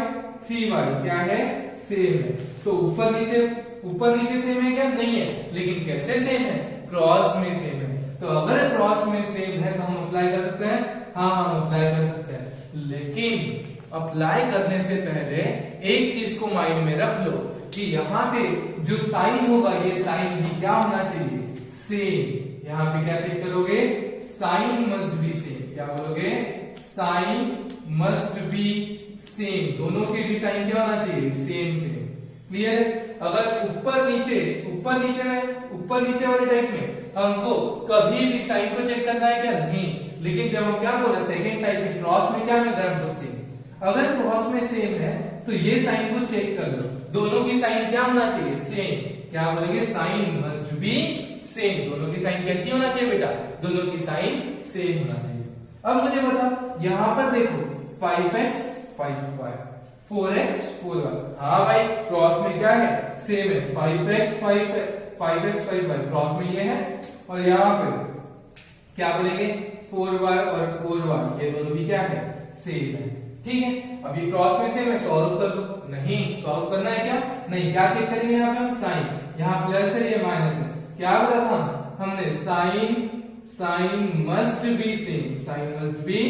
3y क्या है, सेम है। तो ऊपर नीचे सेम है क्या, नहीं है, लेकिन कैसे सेम है, क्रॉस में सेम है। तो अगर क्रॉस में सेम है तो हम अप्लाई कर सकते हैं, हाँ हम अप्लाई कर सकते हैं। लेकिन अप्लाई करने से पहले एक चीज को माइंड में रख लो कि यहाँ पे जो साइन होगा ये साइन भी क्या होना चाहिए, सेम। यहाँ पे क्या चेक करोगे, साइन मस्ट बी सेम। क्या बोलोगे, साइन मस्ट बी सेम, दोनों के भी साइन क्या होना चाहिए, सेम सेम। क्लियर है। अगर ऊपर नीचे वाले टाइप में हमको कभी भी साइन को चेक करना है क्या, नहीं। लेकिन जब हम क्या बोल रहे सेकंड टाइप में क्रॉस में क्या मिल रहा है हमको, सेम। अगर क्रॉस में सेम है तो ये साइन को चेक कर लो, दोनों की साइन क्या होना चाहिए, सेम। क्या बोलेंगे, साइन मस्ट बी सेम, दोनों की साइन कैसी होना चाहिए बेटा, दोनों की साइन सेम होना चाहिए। अब मुझे बताओ यहाँ पर देखो 5x 5y 4x 4y, हाँ भाई क्रॉस में क्या है, सेम है, 5x 5y क्रॉस में ये है। और यहाँ पे क्या बोलेंगे, 4y और 4y ये दोनों भी क्या है, सेम है, ठीक है। अभी क्रॉस में सेम है, सॉल्व कर दो, नहीं सॉल्व करना है क्या, नहीं। क्या चेक करेंगे यहाँ पे हम, साइन, यहाँ प्लस है ये माइनस है। क्या बोला था हमने, sign must be same, sign be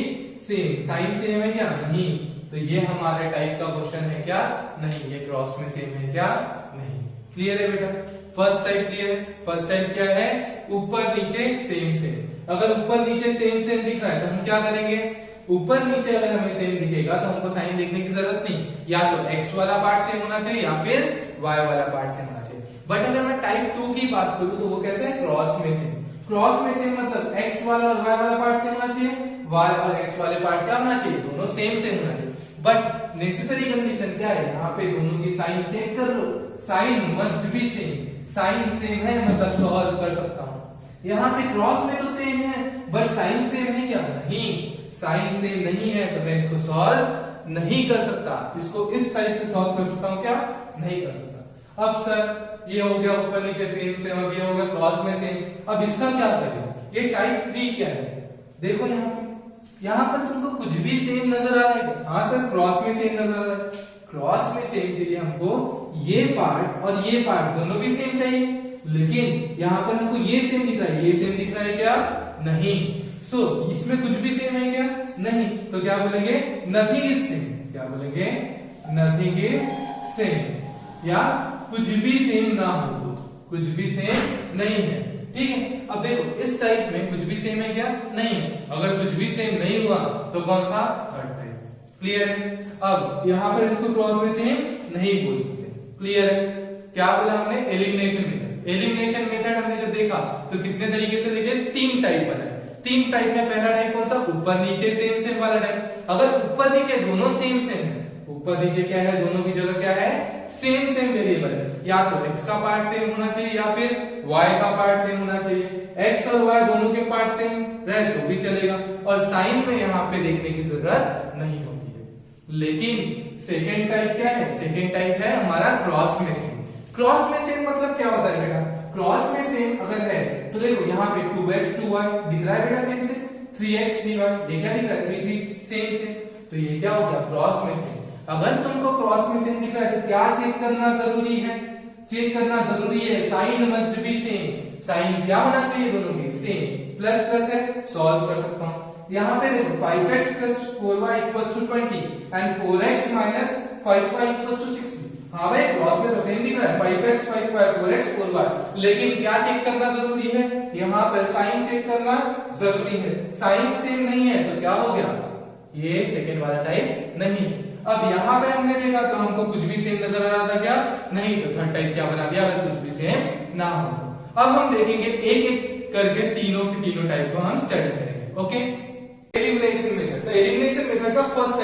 same. Sign same है क्या? नहीं। तो ये हमारे टाइप का क्वेश्चन है क्या? नहीं। ये क्रॉस में सेम है क्या? नहीं। क्लियर है बेटा? फर्स्ट टाइप क्लियर है। फर्स्ट टाइप क्या है? ऊपर नीचे सेम सेम। अगर ऊपर नीचे सेम सेम दिख रहा है तो हम क्या करेंगे? ऊपर नीचे अगर हमें सेम दिखेगा तो हमको साइन देखने की जरूरत नहीं, या तो x वाला पार्ट सेम होना चाहिए या फिर y वाला पार्ट सेम होना चाहिए। बट अगर मैं टाइप 2 की बात करूं तो वो कैसे है? क्रॉस में सेम। क्रॉस में सेम मतलब x वाला और y वाला पार्ट सेम होना चाहिए, y और x वाले पार्ट क्या होना चाहिए? दोनों सेम सेम होना चाहिए। बट नेसेसरी कंडीशन क्या है? यहाँ पे दोनों की साइन चेक कर लो, sign must be same. Sign same है मतलब सॉल्व कर सकता हूँ। यहाँ पे क्रॉस में तो सेम है बट साइन सेम है क्या? नहीं। साइन सेम नहीं है तो मैं इसको सॉल्व नहीं कर सकता। इसको इस टाइप से सॉल्व कर सकता हूँ क्या? नहीं कर सकता। अब सर ये हो गया ऊपर नीचे सेम सेम, अब ये हो गया क्रॉस में सेम। अब इसका क्या करें? ये टाइप 3 क्या है? देखो यहाँ पर तुमको कुछ भी सेम नजर आ रहा है क्या? हाँ सर क्रॉस में सेम नजर आ रहा है। क्रॉस में सेम के लिए हमको ये पार्ट और ये पार्ट दोनों भी सेम चाहिए, लेकिन यहाँ पर हमको ये सेम दिख रहा है, ये सेम दिख रहा है क्या? नहीं। सो इसमें कुछ भी सेम है क्या? नहीं। तो क्या बोलेंगे? Nothing is same. क्या बोलेंगे? Nothing is same. या कुछ भी सेम ना हो तो कुछ भी सेम नहीं है। ठीक है। अब देखो इस टाइप में कुछ भी सेम है क्या? नहीं है। अगर कुछ भी सेम नहीं हुआ तो कौन सा? Third type. क्लियर है? अब यहाँ पर इसको क्रॉस में सेम नहीं बोल सकते। क्लियर है? क्या बोला हमने? Elimination method. एलिमिनेशन मेथड हमने जब देखा तो कितने तरीके से देखे? 3 टाइप बनाए। 3 टाइप में पहला टाइप कौन सा? ऊपर नीचे सेम सेम वाला टाइप। अगर ऊपर नीचे दोनों सेम सेम है, ऊपर नीचे क्या है? दोनों की जगह क्या है? सेम सेम वेरिएबल है। या तो x का पार्ट सेम होना चाहिए या फिर y का पार्ट सेम होना चाहिए। x और y दोनों के पार्ट सेम रहे तो भी चलेगा, और साइन में यहाँ पे देखने की जरूरत नहीं होती है। लेकिन सेकेंड टाइप क्या है? सेकेंड टाइप है हमारा क्रॉस में सेम। क्रॉस में सेम मतलब क्या होता है बेटा? क्रॉस में सेम अगर है तो देखो यहाँ पे 2x 2y दिख रहा है बेटा सेम से, 3x 3y ये क्या दिख रहा है? 3 3 सेम से। तो ये क्या हो गया? क्रॉस में सेम। अगर तुमको क्रॉस में सेम दिख रहा है तो क्या चेक करना जरूरी है? चेक करना जरूरी है sign must be same. Sign क्या होना चाहिए? दोनों के सेम। प्लस प्लस है, सॉल्व कर सकता हूँ। यहाँ पे देखो 5x plus 4y equals to 20 and 4x minus 5y equals to 60। हाँ भाई क्रॉस में तो सेम दिख रहा है 5x 5y 4x 4y, लेकिन क्या चेक करना जरूरी है? यहाँ पर साइन चेक करना जरूरी है। साइन सेम नहीं है तो क्या हो गया? ये सेकेंड वाला टाइप नहीं। अब यहाँ पे हमने देखा तो हमको कुछ भी सेम नजर आ रहा था क्या? नहीं। तो थर्ड टाइप क्या बना दिया? अगर कुछ भी सेम ना हो तो। अब हम देखेंगे एक एक करके तीनों के तीनों टाइप को हम स्टडी करेंगे। ओके। Elimination method. तो एलिमिनेशन मेथड का फर्स्ट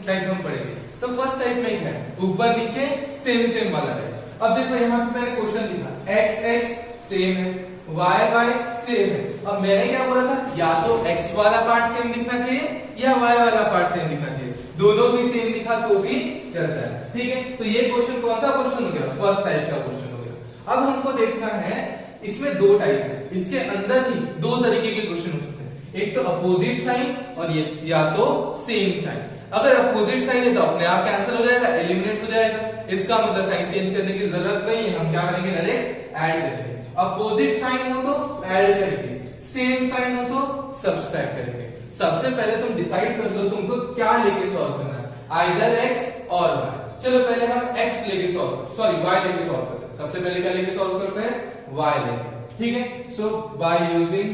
टाइप हम पढ़ेंगे। तो फर्स्ट टाइप में क्या है? ऊपर नीचे सेम सेम वाला है। अब देखो यहाँ पे मैंने क्वेश्चन लिखा x x सेम है, y y सेम है। अब मैंने क्या बोला था? या तो x वाला पार्ट सेम दिखना चाहिए या y वाला पार्ट सेम दिखना चाहिए। दोनों भी सेम दिखा तो भी चलता है। ठीक है। तो ये क्वेश्चन कौन सा क्वेश्चन हो गया? फर्स्ट टाइप का क्वेश्चन हो गया। अब हमको देखना है इसमें 2 टाइप है, इसके अंदर ही 2 तरीके के क्वेश्चन हो सकते हैं। एक तो अपोजिट साइन और ये या तो सेम साइन। अगर अपोजिट साइन है तो अपने आप कैंसिल हो जाएगा, एलिमिनेट हो जाएगा। इसका मतलब साइन चेंज करने की जरूरत नहीं है, हम क्या करेंगे? डायरेक्ट ऐड करेंगे। अपोजिट साइन हो तो ऐड करेंगे, सेम साइन हो तो सब्सट्रैक्ट करेंगे। सबसे पहले तुम डिसाइड कर लो तुमको क्या लेके सॉल्व करना है, आइदर x और y। चलो पहले हम x लेके सॉरी y लेके सॉल्व करते हैं। सबसे पहले क्या लेके सॉल्व करते हैं? y लेके। ठीक है। सो बाय यूजिंग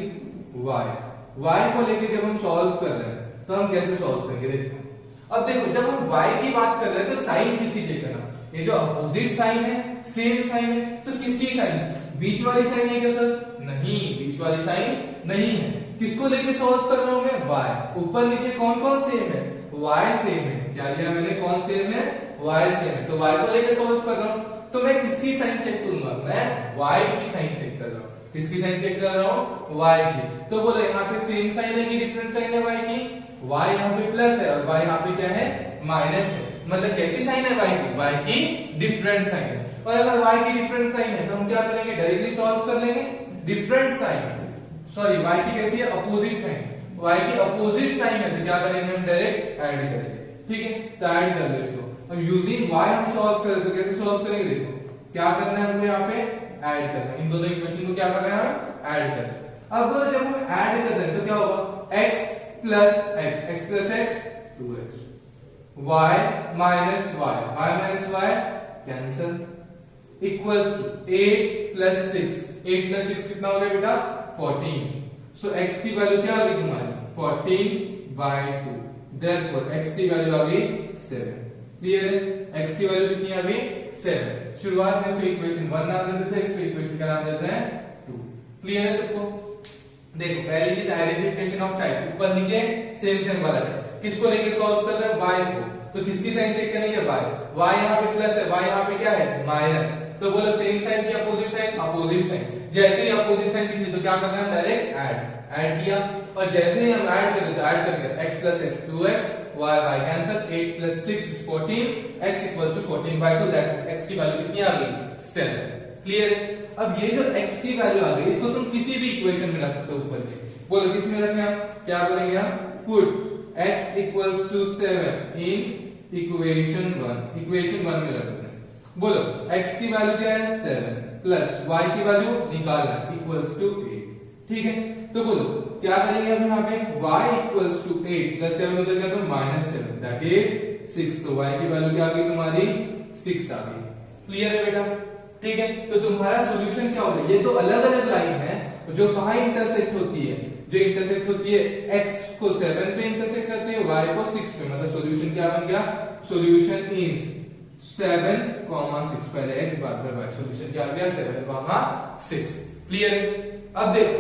y को लेके जब हम सॉल्व कर रहे हैं तो हम कैसे सॉल्व करेंगे? देखो अब देखो जब हम y की बात कर रहे हैं तो साइन किसकी चेक करना? ये जो अपोजिट साइन है, सेम साइन है, तो किसकी साइन? बीच वाली साइन है क्या सर? नहीं, बीच वाली साइन नहीं है। किसको लेके सॉल्व कर रहा हूं मैं? y। ऊपर नीचे कौन कौन सेम है? y सेम है। क्या लिया मैंने? कौन सेम है? y सेम है। तो y को लेके सॉल्व कर रहा हूं तो मैं किसकी साइन चेक करूंगा? मैं y की साइन चेक कर रहा हूं। किसकी साइन चेक कर रहा हूं? y की। तो बोले यहाँ पे सेम साइन है कि डिफरेंट साइन है y की? y यहाँ पे प्लस है और y यहाँ पे क्या है? माइनस है। मतलब कैसी साइन है y की? y की डिफरेंट साइन है। और अगर y की डिफरेंट साइन है तो हम क्या करेंगे? डायरेक्टली सॉल्व कर लेंगे। डिफरेंट साइन सॉरी y की कैसी है? Opposite sign. y की अपोजिट साइन है तो क्या करेंगे? हम डायरेक्ट ऐड करेंगे। ठीक है। तो ऐड कर लो इसको। अब यूजिंग y हम सॉल्व करें तो कैसे सॉल्व करेंगे? देखो क्या करना है हमको यहाँ पे? ऐड करना है। इन दोनों इक्वेशन को क्या करना है? ऐड करना है। अब जब हम ऐड कर रहे हैं तो क्या होगा? x plus x plus x 2x, y minus y cancel, equals to 8 plus 6 कितना हो गया बेटा 14। सो x की वैल्यू क्या आ गई तुम्हारी 14/2, देयरफॉर x की वैल्यू आ गई 7। क्लियर है, x की वैल्यू कितनी आ गई 7। शुरुआत में इसको इक्वेशन 1 नाम दे देते हैं, इसको इक्वेशन का नाम देते हैं 2। क्लियर है सबको? देखो पहली चीज आइडेंटिफिकेशन ऑफ टाइप, ऊपर नीचे सेम वाला टाइप। किसको लेके सॉल्व कर रहे हैं y को, तो किसकी साइन चेक करेंगे y यहाँ पे प्लस है, y यहाँ पे क्या है माइनस, तो बोलो सेम साइन की अपोजिट साइन, अपोजिट साइन। जैसे ही अपोजिट साइन दिखी तो क्या करना है डायरेक्ट ऐड किया, और जैसे ही हम ऐड कर देते ऐड करके x plus x 2x, y cancel, 8 plus 6 is 14, x equals to 14/2, that x की वैल्यू कितनी आ गई 7। क्लियर है? अब ये जो x की वैल्यू आ गई इसको तुम किसी भी इक्वेशन में रख सकते हो ऊपर के। बोलो किस में रखना है, क्या बोलेंगे हम, put x equals to 7 in equation 1 में रख देना। बोलो x की वैल्यू क्या है 7 प्लस y की वैल्यू निकालना इक्वल्स टू 8। ठीक है, तो बोलो क्या करेंगे अब यहाँ पे y इक्वल्स टू 8 प्लस 7 उधर गया तो -7, दैट इज 6। तो y की वैल्यू क्या आ गई तुम्हारी 6 आ गई। क्लियर है बेटा? ठीक है, तो तुम्हारा सॉल्यूशन क्या होगा, ये तो अलग अलग लाइन है जो कहां इंटरसेक्ट होती है, जो इंटरसेक्ट होती है x को 7 पे इंटरसेक्ट करती है, y को 6 पे, मतलब सॉल्यूशन क्या बन गया, सॉल्यूशन इज 7,6। पहले x बाद में y, सॉल्यूशन क्या आ गया 7,6। क्लियर है? अब देखो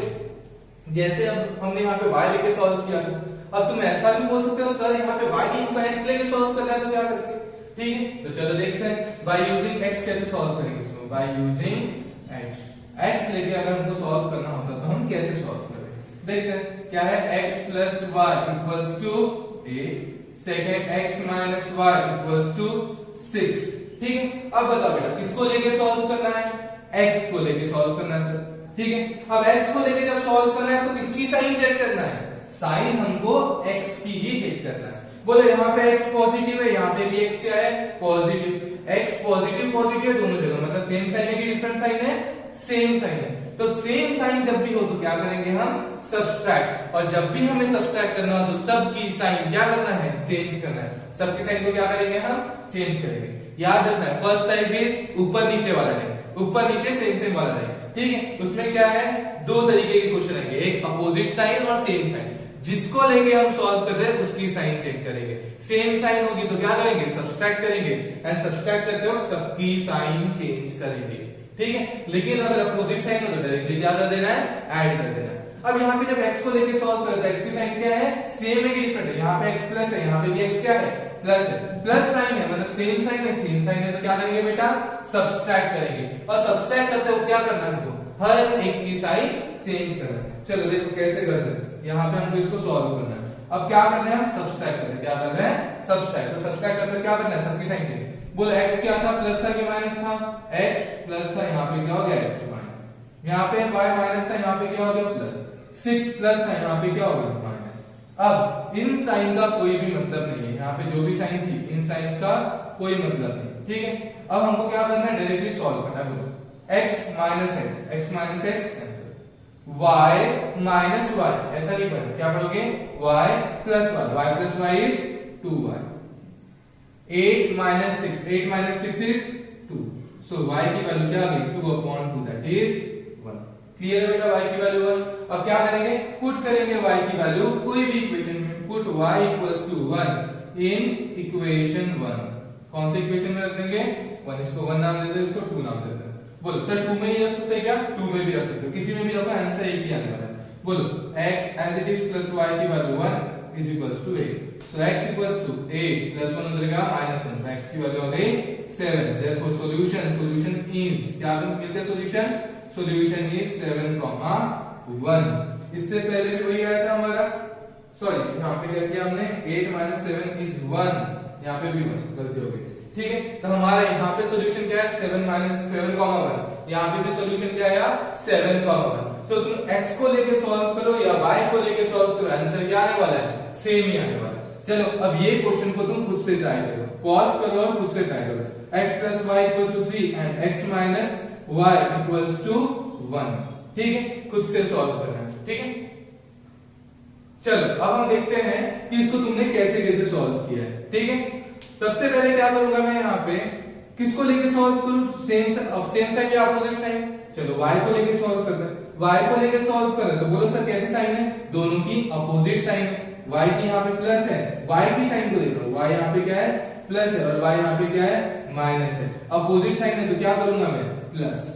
जैसे अब हमने यहाँ पे y लेके सॉल्व किया था, अब तुम ऐसा भी बोल सकते हो सर यहाँ पे y की x लेके सॉल्व कर रहा है तो क्या करेंगे। ठीक है, तो चलो देखते हैं बाय यूजिंग x कैसे सॉल्व करेंगे इसको। बाय यूजिंग x लेके अगर हमको सॉल्व करना होता तो हम कैसे सॉल्व करेंगे, देखते हैं। क्या है x plus y equals to 8, second x minus y equals to 6। ठीक है, अब बताओ बेटा किसको लेके सॉल्व करना है, x को लेके सॉल्व करना है सर। ठीक है, अब x को लेके जब सॉल्व करना है तो किसकी साइन चेक करना है, साइन हमको x की ही चेक करना है। बोले यहाँ पे x पॉजिटिव है, यहाँ पे भी x क्या है पॉजिटिव, x पॉजिटिव है दोनों जगह, मतलब सेम साइन है कि डिफरेंट साइन है, सेम साइन है। तो सेम साइन जब भी हो तो क्या करेंगे हम सब्सट्रैक्ट, और जब भी हमें सब्सट्रैक्ट करना हो तो सबकी साइन क्या करना है चेंज करना है, सबकी साइन को क्या करेंगे हम चेंज करेंगे। याद रखना है फर्स्ट टाइप इज ऊपर नीचे वाला टाइप, ऊपर नीचे सेम वाला टाइप। ठीक है, उसमें क्या है दो तरीके के क्वेश्चन आएंगे, एक अपोजिट साइन और सेम साइन। जिसको लेके हम सॉल्व कर रहे हैं उसकी साइन चेक करेंगे, सेम साइन होगी तो क्या करेंगे सब्सट्रैक्ट करेंगे, एंड सब्सट्रैक्ट करते वक्त सबकी साइन चेंज करेंगे। ठीक है, लेकिन अगर अपोजिट साइन हो तो डायरेक्टली क्या कर देना है ऐड कर देना है। अब यहाँ पे जब x को लेके सॉल्व करते हैं x की साइन क्या है सेम है कि डिफरेंट है, यहाँ पे x प्लस है, यहाँ पे भी x क्या है प्लस है, प्लस साइन है मतलब सेम साइन है तो क्या करेंगे बेटा सब्सट्रैक्ट करेंगे, और सब्सट्रैक्ट करते हो क्या करना है हमको हर एक की साइन चेंज करना है। चलो देखो कैसे करते हैं, यहाँ पे हमको इसको सॉल्व करना है। अब क्या कर रहे हैं हम सब्सट्रैक्ट कर रहे हैं, क्या कर रहे हैं सब्सट्रैक्ट। तो सब्सट्रैक्ट करते क्या करना है सबकी साइन चेंज। बोलो x क्या था प्लस था कि माइनस था, x प्लस था, यहाँ पे क्या हो गया x माइनस, यहाँ पे y माइनस था, यहाँ पे क्या हो गया प्लस, 6 प्लस था, यहाँ पे क्या हो गया माइनस। अब इन साइन का कोई भी मतलब नहीं है, यहाँ पे जो भी साइन थी इन साइंस का कोई मतलब नहीं। ठीक है, अब हमको क्या करना है डायरेक्टली सॉल्व करना है। बोलो x minus x y minus y, ऐसा नहीं पढ़ना, क्या पढ़ोगे y plus y is 2y, 8 minus 6 is 2, so y की वैल्यू क्या आ गई 2/2, दैट इज 1। क्लियर है बेटा y की वैल्यू 1। अब क्या करेंगे पुट करेंगे y की वैल्यू कोई भी इक्वेशन में, put y equals to 1 in equation 1। कौन से इक्वेशन में रख देंगे 1, इसको 1 नाम देते हैं, इसको 2 नाम देते हैं। बोलो सर 2 में ही रख सकते हैं क्या, 2 में भी रख सकते हो, किसी में भी रखो आंसर एक ही आने वाला है। बोलो x as it is plus y की value 1 is equals to 8, so x equals to 8 plus 1 उधर गया -1, तो x की वैल्यू आ गई 7। देयरफॉर सॉल्यूशन इज क्या मिल गया सॉल्यूशन इज 7,1। इससे पहले भी वही आया था हमारा, सॉरी यहाँ पे क्या किया हमने 8 माइनस 7 इज 1, यहाँ पे भी 1 गलती हो गई। ठीक है, तो हमारा यहाँ पे सॉल्यूशन क्या है 7 माइनस 7,1, यहाँ पे भी सॉल्यूशन क्या आया 7,1। तो तुम x को लेके सॉल्व करो या y को लेके सॉल्व करो, आंसर क्या आने वाला है सेम ही आने वाला है। चलो अब ये क्वेश्चन को तुम खुद से ट्राई करो, पॉज करो और खुद से ट्राई करो। x plus y equals to 3 and x minus y equals to 1। ठीक है, खुद से सॉल्व करना है। ठीक है, चलो अब हम देखते हैं कि इसको तुमने कैसे कैसे सॉल्व किया है। ठीक है, सबसे पहले क्या करूंगा मैं यहाँ पे किसको लेके सॉल्व करूं, सेम साइन या अपोजिट साइन। चलो y को लेके सॉल्व करते हैं, y को लेके सॉल्व करें तो बोलो सर कैसे साइन है, दोनों की अपोजिट साइन है। y की यहाँ पे प्लस है, y की साइन को देख लो, y यहाँ पे क्या है प्लस है और y यहाँ पे क्या है माइनस है। अपोजिट साइन है तो क्या करूंगा मैं प्लस,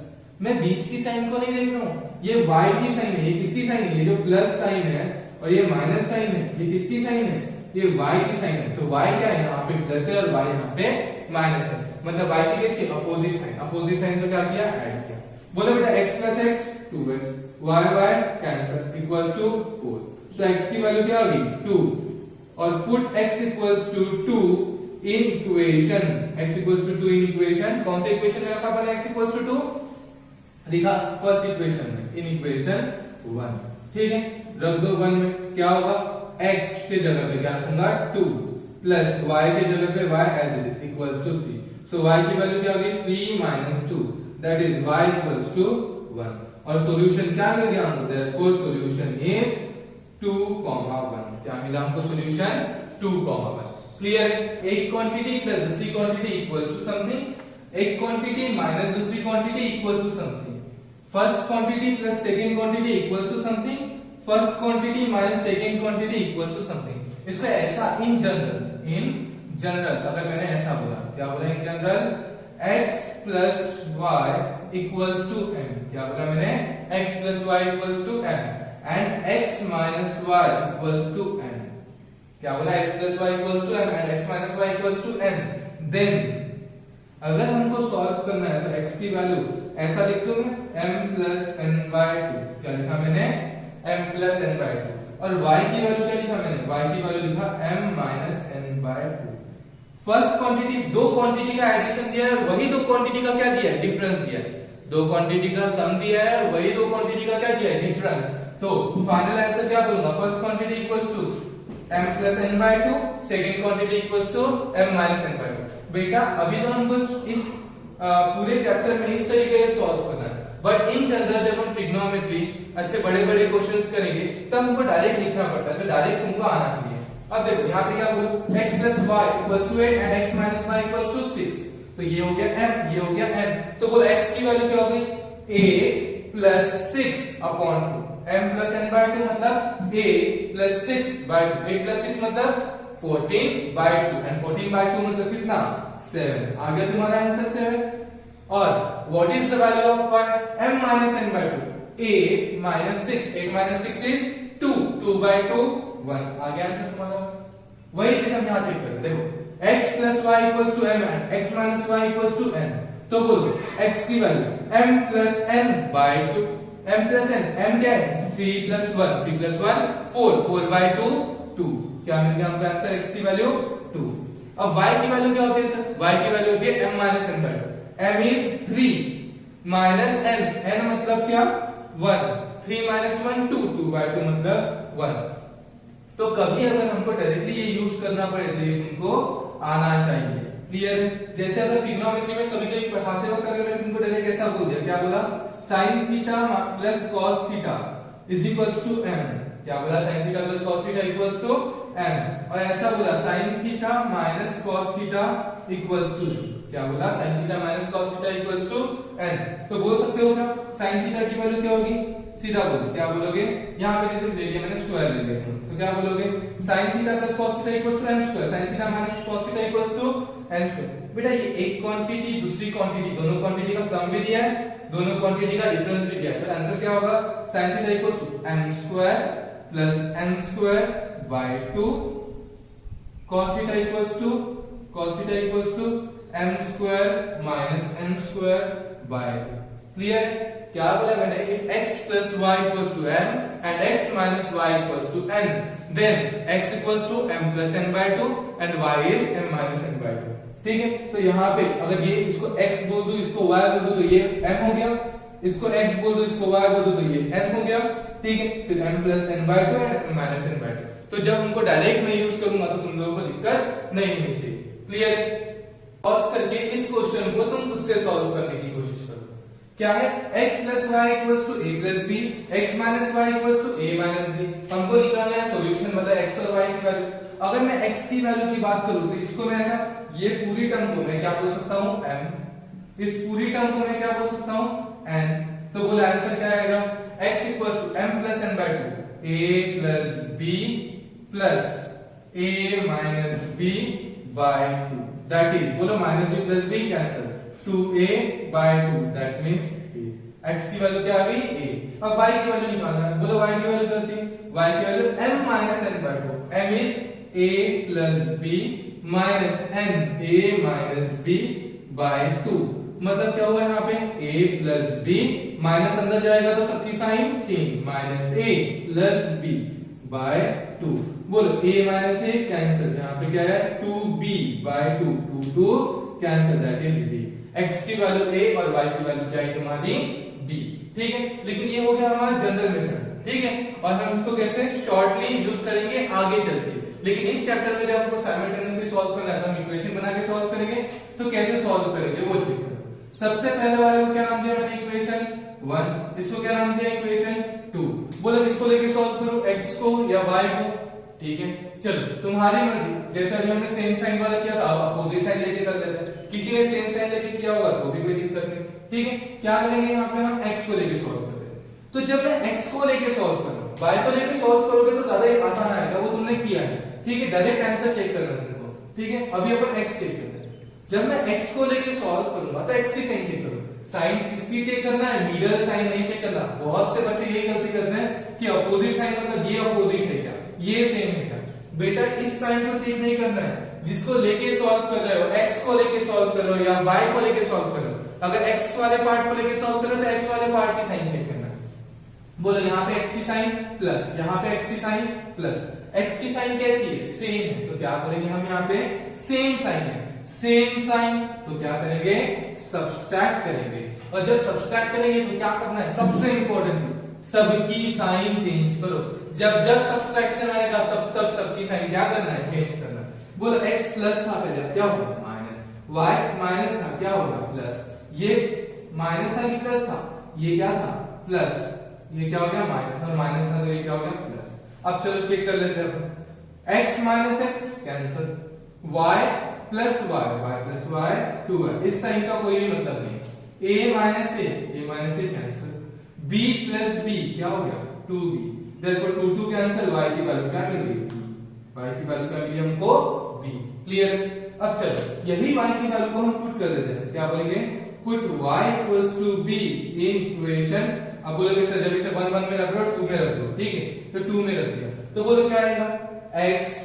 मैं बीच की साइन को नहीं देख रहा हूँ, ये y की साइन है, ये किसकी साइन है, ये जो प्लस साइन है और ये माइनस साइन है, ये किसकी साइन है, ये y की साइन है। तो y क्या है यहाँ पे प्लस है और y यहाँ पे माइनस है, मतलब y की कैसी अपोजिट साइन, अपोजिट साइन को क्या किया ऐड किया। बोलो बेटा x plus x 2x, y y cancel equals to 4, तो x की वैल्यू क्या होगी 2 और put x equals to 2 in equation, x equals to 2 in equation, कौन से इक्वेशन में रखा मैंने x इक्वल्स टू 2, लिखा फर्स्ट इक्वेशन में इन इक्वेशन 1। ठीक है, रख दो 1 में, क्या होगा x के जगह पे क्या रखूंगा 2 प्लस y के जगह पे y as it is equals to 3, so y की वैल्यू क्या होगी 3 minus 2 that is y equals to 1 और सॉल्यूशन क्या मिल गया हमको, देयरफॉर सॉल्यूशन इज 2, 1। क्या मिला हमको सॉल्यूशन 2, 1। क्लियर है, एक क्वांटिटी प्लस दूसरी क्वांटिटी इक्वल्स टू समथिंग, एक क्वांटिटी माइनस दूसरी quantity equals to something, first quantity plus second quantity equals to something, first quantity minus second quantity equals to something. इसको ऐसा इन जनरल अगर मैंने ऐसा बोला, क्या बोला in general x plus y equals to m, क्या बोला मैंने x plus y equals to m and x minus y equals to m, क्या बोला x plus y equals to m and x minus y equals to m। Then अगर हमको solve करना है तो x की वैल्यू ऐसा लिख दूं मैं m प्लस n बाय 2, क्या लिखा मैंने m प्लस n बाय 2 और y की वैल्यू क्या लिखा मैंने, y की वैल्यू लिखा m minus n by 2। First quantity, दो क्वांटिटी का एडिशन दिया है, वही दो क्वांटिटी का क्या दिया है डिफरेंस दिया है, दो क्वांटिटी का सम दिया है, वही दो क्वांटिटी का क्या दिया है डिफरेंस। तो फाइनल आंसर क्या करूंगा, first quantity equals to m plus n by 2, second quantity equals to m minus n by 2। बेटा अभी तो हमको इस पूरे चैप्टर में इस तरीके से सॉल्व करना है, बट इन जनरल जब हम ट्रिग्नोमेट्री अच्छे बड़े बड़े क्वेश्चंस करेंगे तब हमको डायरेक्ट लिखना पड़ता है, तो डायरेक्ट तुमको आना चाहिए। अब देखो यहाँ पे क्या बोलो x plus y equals to 8 and x minus y equals to 6, तो ये हो गया m, ये हो गया n, तो बोलो x की वैल्यू क्या हो गई 8 plus 6 upon 2, m plus n by 2 मतलब 8 प्लस 6 बाय 2, 8 प्लस 6 मतलब 14 बाय 2 एंड 14 बाय 2 मतलब कितना 7, आ गया तुम्हारा आंसर 7। और what is the value of y, m minus n by 2, 8 minus 6, 8 minus 6 is 2, 2 by 2 1, आ गया आंसर तुम्हारा। वही चीज हम यहाँ चेक करते हैं, देखो x plus y equals to m and x minus y equals to n, तो बोलो x की value m plus n by 2, m plus n, m क्या है 3 प्लस 1, 3 प्लस 1 4, 4 बाय 2 2, क्या मिल गया हमको आंसर x की वैल्यू 2। अब y की वैल्यू क्या होती है सर, y की वैल्यू होती है m minus n by 2, m is 3 minus n, n मतलब क्या 1, 3 माइनस 1 2, 2 बाय 2 मतलब 1। तो कभी अगर हमको डायरेक्टली ये यूज करना पड़े तो ये तुमको आना चाहिए। क्लियर है, जैसे अगर ट्रिग्नोमेट्री में कभी कभी पढ़ाते वक्त अगर मैंने तुमको डायरेक्ट ऐसा बोल दिया, क्या बोला sin theta plus cos theta is equals to m, क्या बोला sin theta plus cos theta equals to m, और ऐसा बोला sin theta minus cos theta equals to, क्या बोला sin theta minus cos theta equals to n। तो बोल सकते हो ना sin थीटा की वैल्यू क्या होगी, सीधा बोलो क्या बोलोगे, यहाँ पे जैसे ले लिया मैंने स्क्वायर ले लिया, तो क्या बोलोगे sin theta plus cos theta equals to n square, sin theta minus cos theta equals to n square. बेटा ये एक क्वांटिटी दूसरी क्वांटिटी, दोनों क्वांटिटी का सम भी दिया है, दोनों क्वांटिटी का डिफरेंस भी दिया है, तो आंसर क्या होगा sin theta equals to n square plus n square by 2, cos theta equals to m square minus n square by 2। Clear है, क्या बोला मैंने, if x plus y equals to m and x minus y equals to n, then x equals to m plus n by 2 and y is m minus n by 2। ठीक है, तो यहाँ पे अगर ये इसको x बोल दूं, इसको y बोल दूं तो ये m हो गया, इसको x बोल दूं, इसको y बोल दूं तो ये n हो गया। ठीक है, फिर m plus n by 2 and m minus n by 2, तो जब हमको डायरेक्ट में यूज करूंगा तो तुम लोगों को दिक्कत नहीं होनी चाहिए। क्लियर है, पॉज करके इस क्वेश्चन को तुम खुद से सॉल्व करने की कोशिश करो। क्या है x plus y equal to a plus b, x minus y equal to a minus b. हमको निकालना है सॉल्यूशन, मतलब x और y की वैल्यू। अगर मैं x की वैल्यू की बात करूं तो इसको मैं ऐसा, ये पूरी टर्म को मैं क्या बोल सकता हूं m, इस पूरी टर्म को मैं क्या बोल सकता हूं n। तो बोले आंसर क्या आएगा, x equal to m plus n by 2 a plus b plus a minus b by 2, that is, बोलो minus b plus b cancel, 2a by 2 that means a। x की वैल्यू क्या आ गई a। अब y की value निकालना है, बोलो y की वैल्यू करती है, y की value m minus n by 2, m is a plus b minus n, a minus b by 2। मतलब क्या हुआ यहाँ पे a plus b, माइनस अंदर जाएगा तो सबकी sign change, minus a plus b by 2। बोलो a minus a कैंसिल, यहाँ पे क्या है 2b by 2, 2 cancel, that is b। x की वैल्यू a और y की वैल्यू क्या है तुम्हारी b, ठीक है। लेकिन ये हो गया हमारा जनरल मेथड, ठीक है। और हम इसको कैसे शॉर्टली यूज करेंगे आगे चल के। लेकिन इस चैप्टर में जब हमको साइमल्टेनियसली सॉल्व करना है तो हम इक्वेशन बना के सॉल्व करेंगे। तो कैसे सॉल्व करेंगे वो चेक करो। सबसे पहले वाले को क्या नाम दिया मैंने, इक्वेशन 1, इसको क्या नाम दिया इक्वेशन 2। बोलो इसको लेके सॉल्व करो, x को या y को, ठीक है। चलो तुम्हारी मर्जी, जैसे अभी हमने सेम साइन वाला किया था, अपोजिट साइन लेके कर लेते हैं। किसी ने सेम साइन लेके किया होगा तो भी कोई दिक्कत नहीं, ठीक है। क्या करेंगे यहाँ पे हम x को लेके सॉल्व करते हैं। तो जब मैं x को लेके सॉल्व कर रहा हूँ, y को लेके सॉल्व करोगे तो ज्यादा ही आसान आएगा, वो तुमने किया है, ठीक है। डायरेक्ट आंसर चेक करना तुमको, ठीक है। अभी अपन x चेक करते हैं। जब मैं x को लेके सॉल्व करूंगा तो x की साइन चेक करो। साइन किसकी चेक करना है, मिडल साइन नहीं चेक करना। बहुत से बच्चे यही गलती करते हैं कि अपोजिट साइन मतलब ये अपोजिट है क्या, ये सेम है क्या। बेटा इस साइन को चेक नहीं करना है, जिसको लेके सॉल्व कर रहे हो, x को लेके सॉल्व कर रहे हो या y को लेके सॉल्व कर रहे हो। अगर x वाले पार्ट को लेके सॉल्व कर रहे हो तो x वाले पार्ट की साइन चेक करना है। बोलो यहाँ पे x की साइन प्लस, यहाँ पे x की साइन प्लस, x की साइन कैसी है, सेम है, तो क्या करेंगे हम यहाँ पे सेम साइन है, सेम साइन, तो क्या करेंगे सब्सट्रैक्ट करेंगे। और जब सब्सट्रैक्ट करेंगे तो क्या करना है, सबसे इंपॉर्टेंट सबकी साइन चेंज करो। जब जब सब्सट्रैक्शन आएगा तब तब सबकी साइन क्या करना है, चेंज करना है। बोलो x प्लस था पहले, क्या हो गया माइनस, y माइनस था क्या हो गया प्लस, ये माइनस था कि प्लस था, ये क्या था प्लस, ये क्या हो गया माइनस, और माइनस था तो ये क्या हो गया प्लस। अब चलो चेक कर लेते हैं अपन, x minus x cancel, y plus y, y plus y 2y, इस साइन का कोई भी मतलब नहीं। a minus a cancel, b plus b क्या हो गया 2b, therefore 2 2 कैंसिल, y की वैल्यू क्या मिल गई, y की वैल्यू क्या मिली हमको b। क्लियर। अब चलो यही y की वैल्यू को हम पुट कर देते हैं, क्या बोलेंगे put y equals to b in equation. अब बोलोगे सर जब इसे 1 1 में रख दो 2 में रख दो, ठीक है, तो 2 में रख दिया तो बोलो क्या आएगा x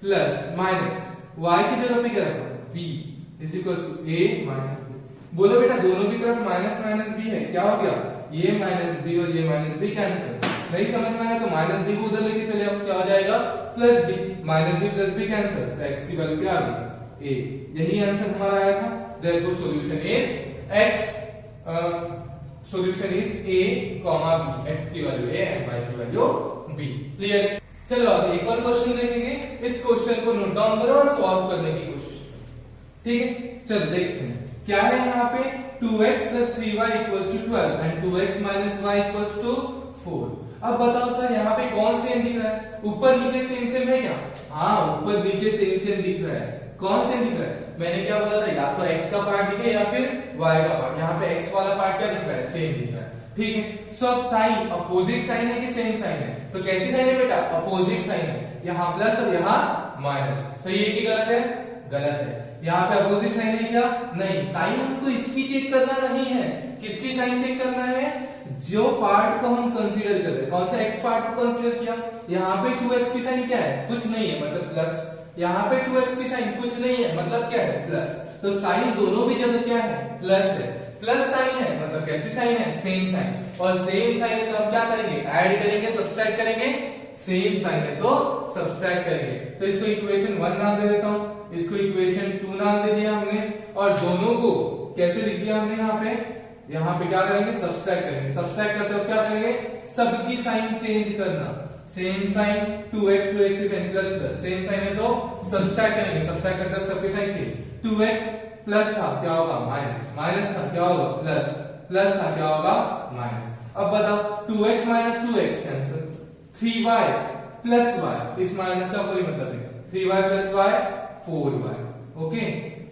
प्लस माइनस y की जगह पे क्या रखा b is equals to a minus b। बोलो बेटा दोनों की तरफ माइनस माइनस b है, क्या हो गया ये माइनस b और ये माइनस b कैंसिल। नहीं समझ में आया तो माइनस b को उधर लेके चले, अब क्या हो जाएगा plus b, minus b plus b cancel, तो x की वैल्यू क्या आ गई a। यही आंसर हमारा आया था, therefore solution is x, solution is a, b, x की वैल्यू a एंड y की वैल्यू b। क्लियर। चलो अब एक और क्वेश्चन देखेंगे, इस क्वेश्चन को नोट डाउन करो और सॉल्व करने की कोशिश करो, ठीक है। चलो देखते हैं क्या है यहाँ पे 2x plus 3y equals to 12 and 2x minus y equals to 4। अब बताओ सर यहाँ पे कौन सेम दिख रहा है, ऊपर नीचे सेम सेम है क्या, हाँ ऊपर नीचे सेम सेम दिख रहा है। कौन सेम दिख रहा है, मैंने क्या बोला था, या तो x का पार्ट दिखे या फिर y का पार्ट। यहाँ पे x वाला पार्ट क्या दिख रहा है, सेम दिख रहा है, ठीक है। सो अब साइन अपोजिट साइन है कि सेम साइन है, तो कैसी साइन है बेटा अपोजिट साइन है, यहाँ प्लस और यहाँ माइनस, सही है कि गलत है, गलत है। यहाँ पे अपोजिट साइन है क्या, नहीं, साइन हमको इसकी चेक करना नहीं है, किसकी साइन चेक करना है, जो पार्ट को हम कंसीडर कर रहे हैं। कौन सा x पार्ट को कंसीडर किया, यहाँ पे 2x की साइन क्या है, कुछ नहीं है मतलब प्लस, यहाँ पे 2x की साइन कुछ नहीं है मतलब क्या है प्लस, तो साइन दोनों भी जगह क्या है प्लस है, प्लस साइन है मतलब कैसी साइन है, सेम साइन, और सेम साइन है तो हम क्या करेंगे ऐड करेंगे, सब्सट्रैक्ट करेंगे, सेम साइन है तो सब्सट्रैक्ट करेंगे। तो इसको इक्वेशन 1 नाम दे देता हूं, इसको इक्वेशन 2 नाम दे दिया हमने, और दोनों को कैसे लिख दिया हमने, यहाँ पे क्या करेंगे सब्सट्रैक्ट करेंगे। सब्सट्रैक्ट करते हो क्या करेंगे, सबकी साइन चेंज करना, सेम साइन 2x की sign plus plus, same sign है तो सब्सट्रैक्ट करेंगे, सब्सट्रैक्ट करते हो सबकी साइन चेंज, 2x प्लस था क्या होगा माइनस, माइनस था क्या होगा प्लस, प्लस था क्या होगा माइनस। अब बताओ 2x minus 2x cancel, 3y plus y, इस माइनस का कोई मतलब नहीं, 3y plus y 4y। Okay,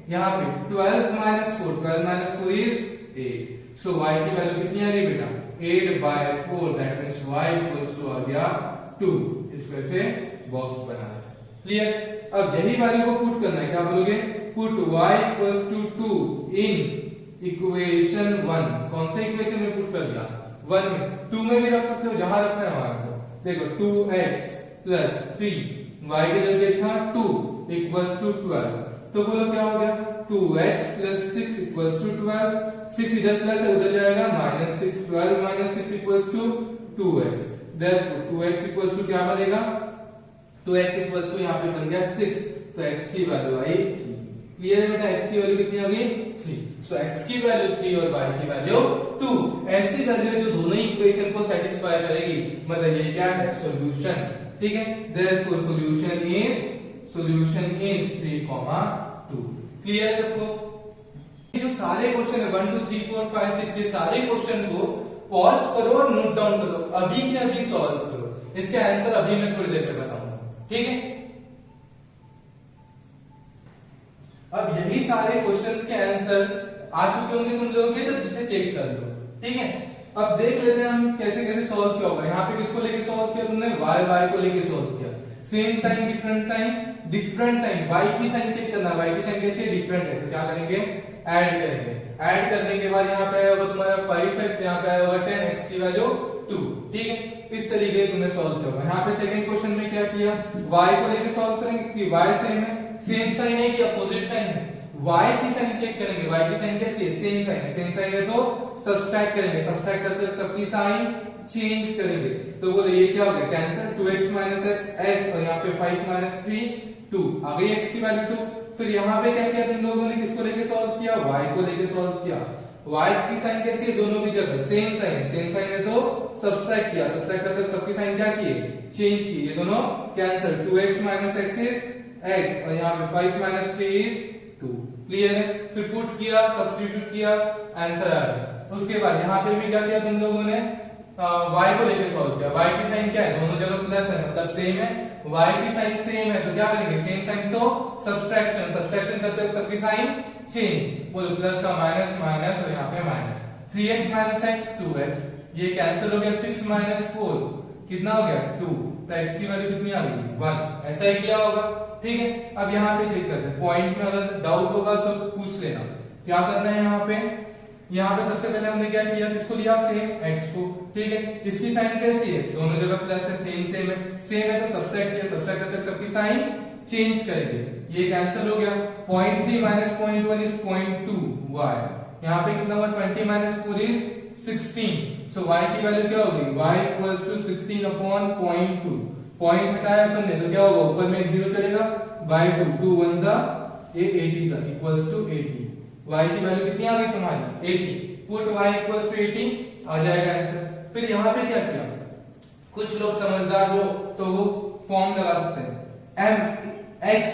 यहाँ पे 12 minus 4, 12 minus 4 is 8। So y की वैल्यू कितनी आ गई बेटा 8/4, that means y equals to आ गया 2। इस वजह से बॉक्स बना है। क्लियर। अब यही वैल्यू को पुट करना है, क्या बोलोगे, put y equals to 2 in equation 1। कौन से इक्वेशन में पुट कर दिया 1 में, 2 में भी रख सकते हो, जहां रखना है वहां को। देखो 2x प्लस 3 y की जगह लिखा 2 इक्वल्स टू 12, तो बोलो क्या हो गया 2x प्लस 6 इक्वल्स टू 12। 6 इधर प्लस है उधर जाएगा minus 6, 12 minus 6 equals to 2x। Therefore 2x equals to क्या बनेगा 2x इक्वल्स टू यहाँ पे बन गया 6, तो x की वैल्यू आई 3। क्लियर बेटा, x की वैल्यू कितनी आ गई 3। सो x की वैल्यू 3 और y की वैल्यू 2। ऐसी वैल्यू जो दोनों इक्वेशन को सेटिस्फाई करेगी, मतलब ये क्या है सॉल्यूशन। ठीक है, देयरफॉर सॉल्यूशन इज 3,2। क्लियर सबको। ये जो सारे क्वेश्चन है 1 2 3 4 5 6, ये सारे क्वेश्चन को पॉज करो और नोट डाउन करो, अभी के अभी सॉल्व करो। इसके आंसर अभी मैं थोड़ी देर में बताऊंगा। ठीक है, अब यही सारे क्वेश्चंस के आंसर आ चुके होंगे तुम लोगों के, तो जिसे चेक कर लो। ठीक है, अब देख लेते हैं हम कैसे कैसे सॉल्व किया होगा। यहाँ पे किसको लेके सॉल्व किया तुमने, y को लेके सॉल्व किया। Same sign different sign, different sign, y की साइन चेक करना, y की साइन कैसी है डिफरेंट है, तो क्या करेंगे ऐड करेंगे। ऐड करने के बाद यहाँ पे आएगा तुम्हारा 5x, यहाँ पे आएगा 10x की वैल्यू 2। ठीक है, इस तरीके से तुमने सॉल्व किया होगा। यहाँ पे सेकंड क्वेश्चन में क्या किया, y को लेके सॉल्व करेंगे कि y सेम है, सेम साइन है कि अपोजिट साइन है। y की साइन चेक करेंगे, y की साइन कैसी है सेम साइन है, सेम साइन है तो सब्सट्रैक्ट करेंगे, सब्सट्रैक्ट करते वक्त सबकी साइन चेंज करेंगे। तो बोले ये क्या हो गया कैंसिल, 2x माइनस x, और यहाँ पे 5 माइनस 3 2 आ गई x की वैल्यू 2। फिर यहाँ पे क्या किया तुम लोगों ने, किसको लेके सॉल्व किया y को लेके सॉल्व किया। y की साइन कैसी है दोनों की जगह सेम साइन है, सेम साइन है तो सब्सट्रैक्ट किया, सब्सट्रैक्ट करते वक्त सबकी साइन क्या किए चेंज की, ये दोनों cancel. 2x minus x is x, और यहाँ पे 5 माइनस 3 इज 2। क्लियर है, फिर पुट किया, सब्स्टिट्यूट किया, आंसर आ गया। उसके बाद यहाँ पे भी क्या किया तुम लोगों ने, y को लेके सॉल्व किया। y की साइन क्या है, दोनों जगह प्लस है मतलब सेम है, y की साइन सेम है तो क्या करेंगे सेम साइन तो सब्सट्रैक्शन, सब्सट्रैक्शन करते वक्त सबकी साइन चेंज। बोलो प्लस का माइनस माइनस, और यहाँ पे minus 3x minus x 2x, ये कैंसिल हो गया। 6 माइनस 4 कितना हो गया 2, तो x की वैल्यू कितनी आ गई 1। ऐसा ही किया होगा। ठीक है, अब यहाँ पे चेक करते हैं, पॉइंट में अगर डाउट होगा तो पूछ लेना। क्या करना है यहाँ पे, यहाँ पे सबसे पहले हमने क्या किया, किसको लिया सेम x को। ठीक है, इसकी साइन कैसी है, दोनों जगह प्लस है, सेम है, सेम है तो सब्सट्रैक्ट किया, सब्सट्रैक्ट करते सबकी साइन चेंज करेंगे, ये कैंसिल हो गया। 0.3 माइनस 0.1 इज 0.2y, यहाँ पे कितना हुआ 20 माइनस 4 इज 16। सो y की वैल्यू क्या होगी, y equals to 16 upon 0.2। Point हटाया अपन ने तो क्या होगा, ऊपर में 0 चलेगा, बाय 2, 2 1 जा ये 80 जा इक्वल्स टू 80। y की वैल्यू कितनी आ गई तुम्हारी 80, पुट y इक्वल्स टू 80 आ जाएगा आंसर। फिर यहाँ पे क्या किया, कुछ लोग समझदार हो तो वो फॉर्म लगा सकते हैं, mx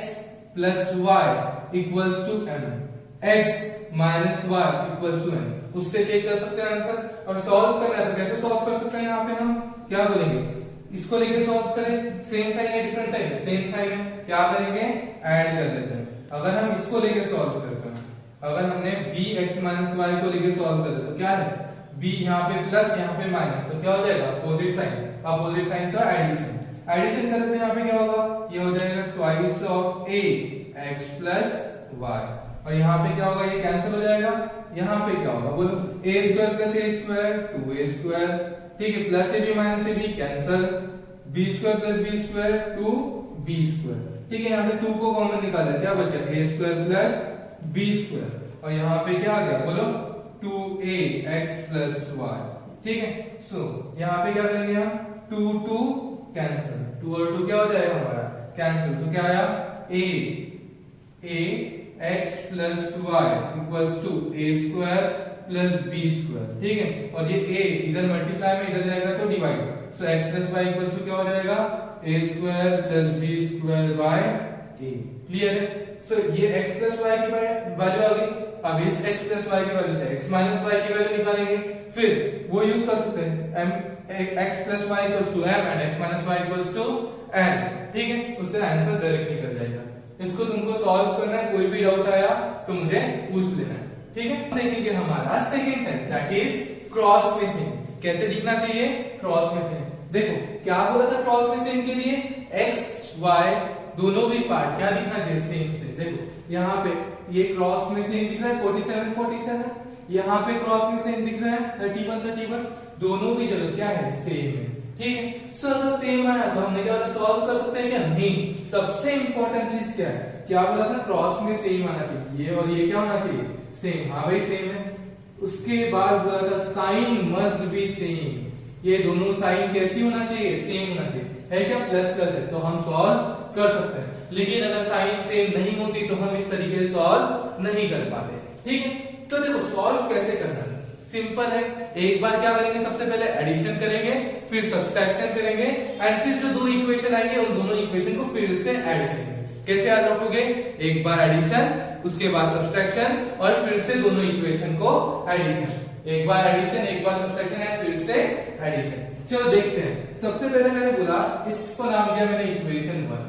plus y equals to m, x minus y equals to m, उससे चेक कर सकते हैं आंसर। और सॉल्व करना है तो कैसे सॉल्व कर सकते हैं, यहाँ पे हम क्या बोलेंगे, इसको लेके सॉल्व करें, सेम साइन है डिफरेंट साइन है, सेम साइन है, क्या करेंगे ऐड कर देते हैं। अगर हम इसको लेके सॉल्व करते हैं, अगर हमने bx माइनस y को लेके सॉल्व करते तो क्या है, b यहाँ पे प्लस यहाँ पे माइनस, तो क्या हो जाएगा अपोजिट साइन, अपोजिट साइन तो एडिशन, एडिशन करें तो यहाँ पे क्या होगा, ये हो जाएगा twice of a x plus y, और यहाँ पे क्या होगा ये कैंसिल हो जाएगा। यहाँ पे क्या होगा बोलो, a square plus a square 2a square, ठीक है, plus a b minus a b cancel, b square plus b square 2b square, ठीक है, यहाँ से 2 को कॉमन निकाला, क्या बचा a square plus b square, और यहाँ पे क्या आ गया बोलो 2ax प्लस y, ठीक है। सो यहाँ पे क्या करेंगे हम 2 2 कैंसिल, 2 और 2 क्या हो जाएगा हमारा कैंसिल, तो क्या आया a x plus y equals to a square plus b square, ठीक है, और ये a इधर मल्टीप्लाई में इधर जाएगा तो divide, so x plus y equals to क्या हो जाएगा a square plus b square by a। Clear है? तो ये x प्लस वाई की वैल्यू आ गई। अब इस x प्लस वाई की वैल्यू से x माइनस वाई की वैल्यू निकालेंगे, फिर वो यूज कर सकते हैं x plus y equals to m and x minus y equals to n। ठीक है, उससे आंसर डायरेक्ट निकल जाएगा। इसको तुमको सॉल्व करना है, कोई भी डाउट आया तो मुझे पूछ लेना है। ठीक है, देखेंगे हमारा second type that is cross missing. कैसे दिखना चाहिए क्रॉस मिसिंग? देखो क्या बोला था क्रॉस मिसिंग के लिए, x y दोनों भी पार्ट क्या दिखना चाहिए सेम से। देखो यहाँ पे ये क्रॉस मिसिंग दिख रहा है 47 47, यहाँ पे क्रॉस मिसिंग दिख रहा है 31 31, दोनों भी जगह क्या है सेम है। ठीक है, सो अगर सेम है तो हमने क्या सॉल्व कर सकते हैं क्या? नहीं। सबसे इंपॉर्टेंट चीज क्या है, क्या बोला था क्रॉस में सेम आना चाहिए, ये और ये क्या होना चाहिए सेम। हाँ भाई सेम है। उसके बाद बोला था साइन मस्ट बी सेम, ये दोनों साइन कैसी होना चाहिए सेम होना चाहिए। है क्या प्लस प्लस है तो हम सॉल्व कर सकते हैं, लेकिन अगर साइन सेम नहीं होती तो हम इस तरीके से सॉल्व नहीं कर पाते। ठीक है, तो देखो सॉल्व कैसे करना है, सिंपल है। एक बार क्या करेंगे, सबसे पहले एडिशन करेंगे, फिर सब्सट्रैक्शन करेंगे एंड फिर जो दो इक्वेशन आएंगे उन दोनों इक्वेशन को फिर से ऐड करेंगे। कैसे याद रखोगे, एक बार एडिशन, उसके बाद सब्सट्रैक्शन और फिर से दोनों इक्वेशन को एडिशन। एक बार एडिशन, एक बार सब्सट्रैक्शन एंड फिर से एडिशन। चलो देखते हैं। सबसे पहले मैंने बोला इसको नाम दिया मैंने इक्वेशन 1,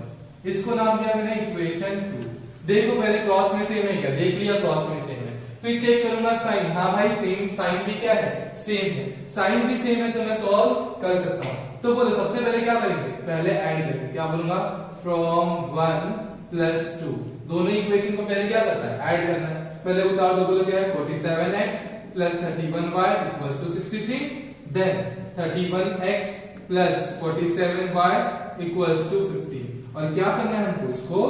इसको नाम दिया मैंने इक्वेशन 2। देखो पहले क्रॉस में सेम है क्या, देख लिया क्रॉस में सेम है। फिर चेक करूंगा साइन, हाँ भाई सेम, साइन भी क्या है सेम है, साइन भी सेम है तो मैं सॉल्व कर सकता हूं। तो बोलो सबसे पहले क्या करेंगे, पहले ऐड करेंगे। क्या बोलूंगा, फ्रॉम 1 प्लस 2, दोनों इक्वेशन को पहले क्या करना है ऐड करना है। पहले उतार दो, बोलो क्या है 47x plus 31y equals to 63, then 31x plus 47y equals to 15। और क्या करना है हमको, इसको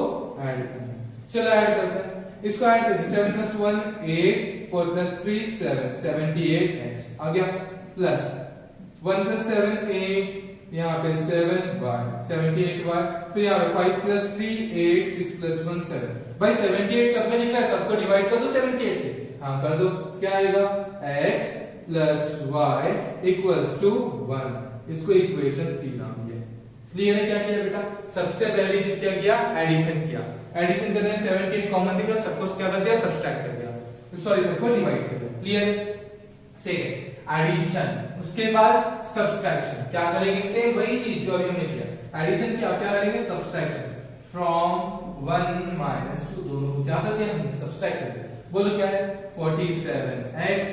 ऐड करना है। चलो ऐड करते हैं, इसको ऐड करेंगे। 7 प्लस 1 8, 4 प्लस 3 7, 78x आ गया, प्लस 1 प्लस 7 8, यहाँ पे 7y 78y, फिर यहाँ पे 5 प्लस 3 8, 6 प्लस 1 7। भाई 78 सब में दिख रहा है, सबको डिवाइड कर दो 78 से। हाँ कर दो, क्या आएगा x plus y equals to 1। इसको इक्वेशन 3 नाम दिया। क्लियर है? क्या किया बेटा, सबसे पहली चीज क्या किया, एडिशन किया। एडिशन करने में 78 कॉमन दिख रहा है, सबको क्या कर दिया सब्सट्रैक्ट कर दिया, सॉरी सबको डिवाइड कर दिया। क्लियर? सेकंड एडिशन, उसके बाद सब्सट्रैक्शन। क्या करेंगे, सेम वही चीज जो अभी हमने किया, एडिशन किया, क्या करेंगे सब्सट्रैक्शन। फ्रॉम 1 माइनस 2, दोनों को क्या कर दिया हमने सब्सट्रैक्ट कर दिया। बोलो क्या है 47x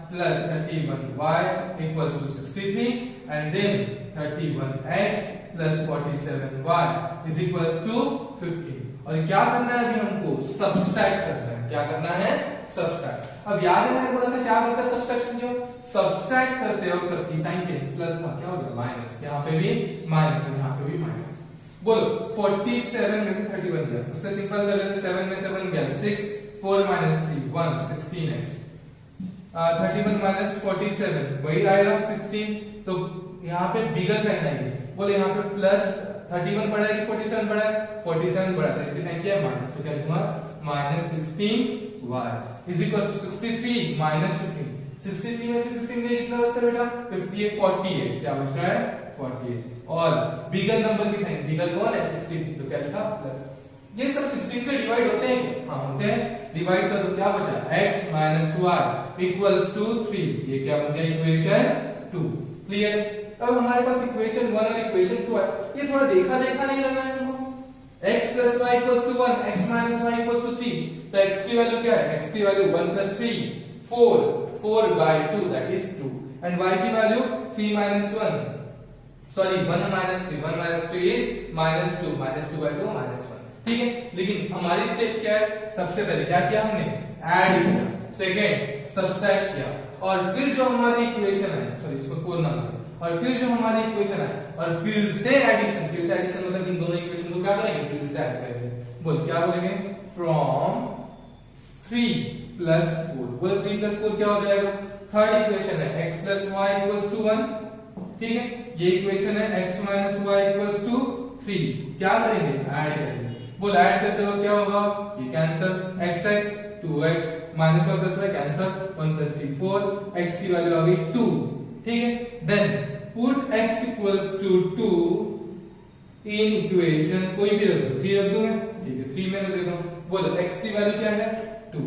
plus 31y equals to 63 and then 31x plus 47y is equals to 15। और क्या करना है अभी हमको, सब्सट्रैक्ट करना है। क्या करना है, सब्सट्रैक्ट। अब याद है मैंने बोला था क्या करता है सब्सट्रैक्शन, क्यों सब्सट्रैक्ट करते हो सबकी साइन चेंज, प्लस था क्या हो गया माइनस, यहाँ पे भी माइनस और यहाँ पे भी माइनस। बोलो 47 में से 31 गया, उससे सिंपल कर लेते, 7 में 7 गया 6, 4 माइनस 3 1, 16x 31 माइनस 47 वही आएगा 16। तो यहाँ पे बिगर साइन आएगी। बोले यहाँ पे प्लस 31 पड़ा है कि 47 पड़ा है, 47 पड़ा है, इसकी साइन क्या है माइनस, तो क्या लिखूंगा minus 16y is equal to 63 minus 15। 63 में से 15 गए कितना बचता है बेटा 58, 48 क्या बच रहा है 48। और बिगर नंबर की साइन, बिगर कौन है 63, तो क्या लिखा प्लस। ये सब 16 से डिवाइड होते हैं, हाँ होते हैं, डिवाइड कर दो, क्या बचा x minus y equals to 3। ये क्या बन गया इक्वेशन 2। क्लियर? अब हमारे पास इक्वेशन 1 और इक्वेशन 2 है, ये थोड़ा देखा देखा नहीं लग रहा है हमको। x plus y equals to 1, x minus y equals to 3, तो x की वैल्यू क्या है, x की value 1 plus 3 4, 4 by 2 that is 2, and y की value 3 minus 1, sorry 1 minus 3, 1 minus 3 is minus 2 by 2 minus 1। ठीक है, लेकिन हमारी स्टेप क्या है, सबसे पहले क्या किया हमने ऐड किया, सेकंड सब्सट्रैक्ट किया, और फिर जो हमारी इक्वेशन है, सॉरी इसको 4 नाम दिया, और फिर जो हमारी इक्वेशन है, और फिर से एडिशन, फिर से एडिशन मतलब इन दोनों इक्वेशन को क्या करेंगे फिर से ऐड करेंगे। बोल क्या बोलेंगे, फ्रॉम 3 प्लस 4, बोलो 3 प्लस 4 क्या हो जाएगा, थर्ड इक्वेशन है x plus y equals to 1। ठीक है, ये इक्वेशन है x minus y equals to 3। क्या करेंगे ऐड करेंगे। बोल ऐड करते हो क्या होगा, ये cancel, x 2x minus 1 plus y cancel, 1 plus 3 4, x की वैल्यू आ गई 2। ठीक है, then put x equals to 2 in equation कोई भी रख दो, 3 रख दूं मैं, ठीक है 3 में रख देता हूं। बोलो x की वैल्यू क्या है 2